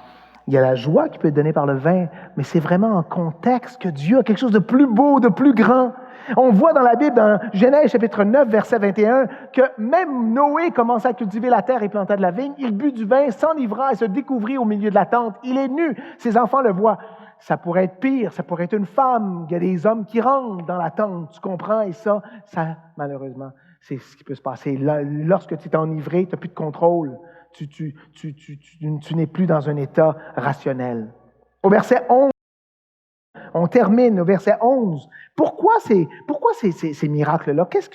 il y a la joie qui peut être donnée par le vin, mais c'est vraiment en contexte que Dieu a quelque chose de plus beau, de plus grand. On voit dans la Bible, dans Genèse chapitre 9, verset 21, que même Noé commença à cultiver la terre et planta de la vigne. Il but du vin, s'enivra et se découvrit au milieu de la tente. Il est nu, ses enfants le voient. Ça pourrait être pire, ça pourrait être une femme. Il y a des hommes qui rentrent dans la tente, tu comprends? Et ça, malheureusement, c'est ce qui peut se passer. Lorsque tu es enivré, tu n'as plus de contrôle. Tu n'es plus dans un état rationnel. Au verset 11, on termine au verset 11. Pourquoi ces miracles-là? Qu'est-ce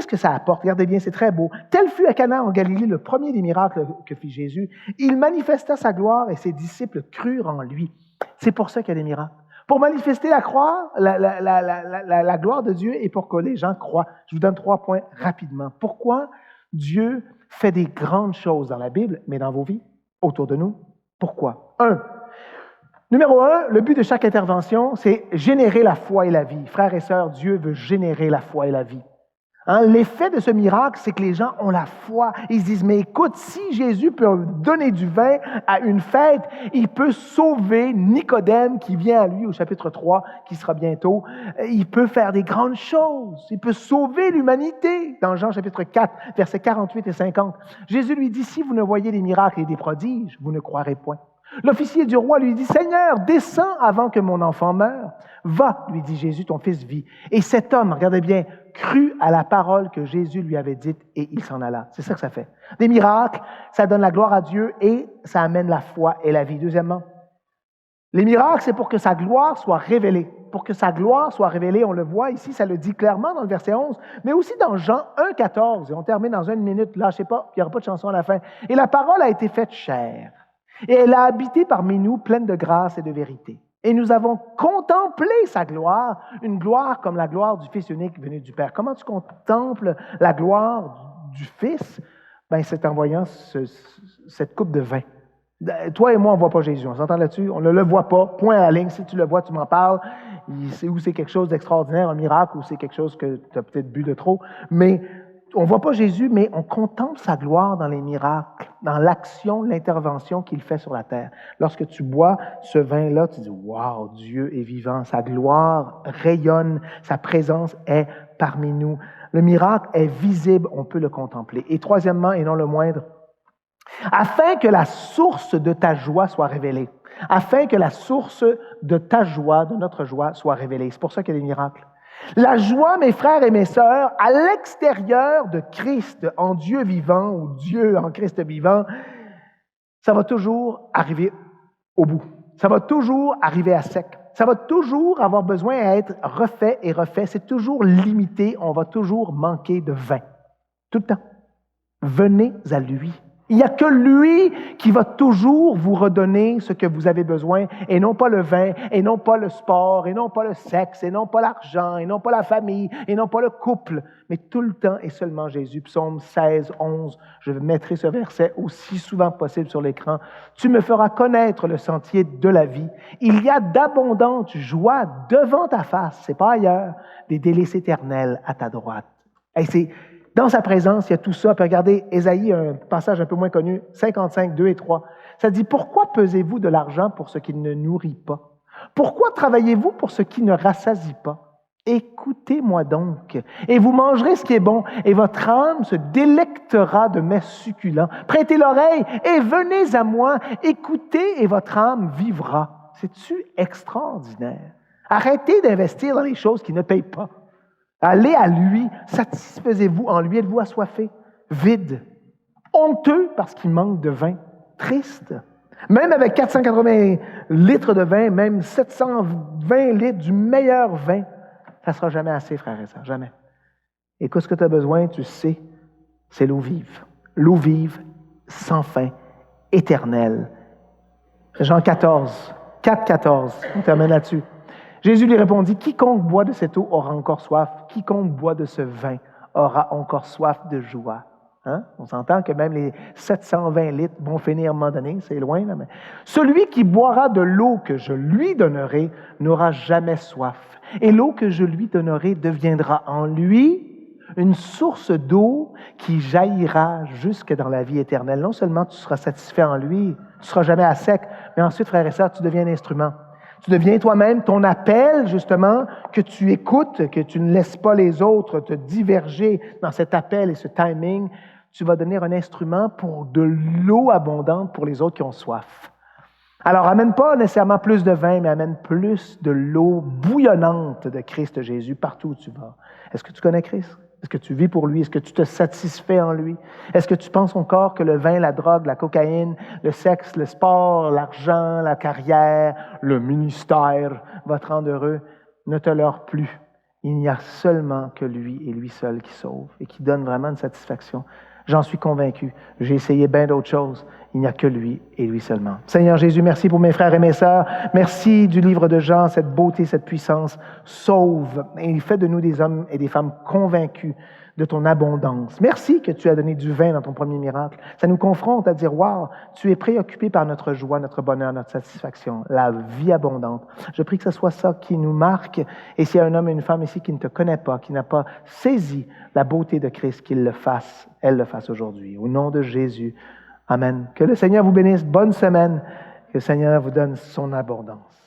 que ça apporte? Regardez bien, c'est très beau. Tel fut à Cana en Galilée le premier des miracles que fit Jésus. Il manifesta sa gloire et ses disciples crurent en lui. C'est pour ça qu'il y a des miracles. Pour manifester la gloire de Dieu et pour que les gens croient. Je vous donne 3 points rapidement. Pourquoi Dieu fait des grandes choses dans la Bible, mais dans vos vies, autour de nous? Pourquoi? Numéro 1, le but de chaque intervention, c'est générer la foi et la vie. Frères et sœurs, Dieu veut générer la foi et la vie. Hein, l'effet de ce miracle, c'est que les gens ont la foi. Ils se disent, mais écoute, si Jésus peut donner du vin à une fête, il peut sauver Nicodème qui vient à lui au chapitre 3, qui sera bientôt. Il peut faire des grandes choses. Il peut sauver l'humanité. Dans Jean chapitre 4, versets 48 et 50, Jésus lui dit, si vous ne voyez des miracles et des prodiges, vous ne croirez point. L'officier du roi lui dit, Seigneur, descends avant que mon enfant meure. Va, lui dit Jésus, ton fils vit. Et cet homme, regardez bien, crut à la parole que Jésus lui avait dite et il s'en alla. C'est ça que ça fait. Des miracles, ça donne la gloire à Dieu et ça amène la foi et la vie. Deuxièmement, les miracles, c'est pour que sa gloire soit révélée. Pour que sa gloire soit révélée, on le voit ici, ça le dit clairement dans le verset 11, mais aussi dans Jean 1, 14, et on termine dans 1 minute, lâchez pas, il n'y aura pas de chanson à la fin. Et la parole a été faite chair. Et elle a habité parmi nous, pleine de grâce et de vérité. Et nous avons contemplé sa gloire, une gloire comme la gloire du Fils unique venu du Père. Comment tu contemples la gloire du Fils? Ben, c'est en voyant cette coupe de vin. Toi et moi, on ne voit pas Jésus, on s'entend là-dessus? On ne le voit pas, point à la ligne. Si tu le vois, tu m'en parles. Ou c'est quelque chose d'extraordinaire, un miracle, ou c'est quelque chose que tu as peut-être bu de trop. Mais on ne voit pas Jésus, mais on contemple sa gloire dans les miracles, dans l'action, l'intervention qu'il fait sur la terre. Lorsque tu bois ce vin-là, tu dis « Wow, Dieu est vivant, sa gloire rayonne, sa présence est parmi nous. » Le miracle est visible, on peut le contempler. Et troisièmement, et non le moindre, afin que la source de ta joie soit révélée. Afin que la source de ta joie, de notre joie, soit révélée. C'est pour ça qu'il y a des miracles. La joie, mes frères et mes sœurs, à l'extérieur de Christ, en Dieu vivant, ou Dieu en Christ vivant, ça va toujours arriver au bout. Ça va toujours arriver à sec. Ça va toujours avoir besoin à être refait et refait. C'est toujours limité. On va toujours manquer de vin. Tout le temps. Venez à lui. Il n'y a que lui qui va toujours vous redonner ce que vous avez besoin, et non pas le vin, et non pas le sport, et non pas le sexe, et non pas l'argent, et non pas la famille, et non pas le couple, mais tout le temps et seulement Jésus. Psaume 16, 11, je mettrai ce verset aussi souvent possible sur l'écran. Tu me feras connaître le sentier de la vie. Il y a d'abondantes joies devant ta face, c'est pas ailleurs, des délices éternelles à ta droite. Et c'est dans sa présence, il y a tout ça. Puis regardez, Ésaïe, un passage un peu moins connu, 55, 2 et 3. Ça dit, « Pourquoi pesez-vous de l'argent pour ce qui ne nourrit pas? Pourquoi travaillez-vous pour ce qui ne rassasie pas? Écoutez-moi donc, et vous mangerez ce qui est bon, et votre âme se délectera de mets succulents. Prêtez l'oreille et venez à moi, écoutez et votre âme vivra. » C'est-tu extraordinaire? Arrêtez d'investir dans les choses qui ne payent pas. Allez à lui, satisfaisez-vous en lui, êtes-vous assoiffé, vide, honteux parce qu'il manque de vin, triste. Même avec 480 litres de vin, même 720 litres du meilleur vin, ça ne sera jamais assez, frères et sœurs, jamais. Et qu'est-ce que tu as besoin, tu sais, c'est l'eau vive. L'eau vive, sans fin, éternelle. Jean 14, 4,14, on termine là-dessus. Jésus lui répondit, « Quiconque boit de cette eau aura encore soif, quiconque boit de ce vin aura encore soif de joie. » Hein? On s'entend que même les 720 litres vont finir à un moment donné, c'est loin, là, mais celui qui boira de l'eau que je lui donnerai n'aura jamais soif. Et l'eau que je lui donnerai deviendra en lui une source d'eau qui jaillira jusque dans la vie éternelle. Non seulement tu seras satisfait en lui, tu ne seras jamais à sec, mais ensuite, frères et sœurs, tu deviens un instrument. Tu deviens toi-même ton appel, justement, que tu écoutes, que tu ne laisses pas les autres te diverger dans cet appel et ce timing. Tu vas devenir un instrument pour de l'eau abondante pour les autres qui ont soif. Alors, amène pas nécessairement plus de vin, mais amène plus de l'eau bouillonnante de Christ Jésus partout où tu vas. Est-ce que tu connais Christ? Est-ce que tu vis pour lui? Est-ce que tu te satisfais en lui? Est-ce que tu penses encore que le vin, la drogue, la cocaïne, le sexe, le sport, l'argent, la carrière, le ministère va te rendre heureux? Ne te leurre plus. Il n'y a seulement que lui et lui seul qui sauve et qui donne vraiment une satisfaction. J'en suis convaincu. J'ai essayé bien d'autres choses. Il n'y a que lui et lui seulement. Seigneur Jésus, merci pour mes frères et mes sœurs. Merci du livre de Jean, cette beauté, cette puissance. Sauve et fais de nous des hommes et des femmes convaincus de ton abondance. Merci que tu as donné du vin dans ton premier miracle. Ça nous confronte à dire, wow, tu es préoccupé par notre joie, notre bonheur, notre satisfaction, la vie abondante. Je prie que ce soit ça qui nous marque. Et s'il y a un homme et une femme ici qui ne te connaît pas, qui n'a pas saisi la beauté de Christ, qu'il le fasse, elle le fasse aujourd'hui. Au nom de Jésus, amen. Que le Seigneur vous bénisse. Bonne semaine. Que le Seigneur vous donne son abondance.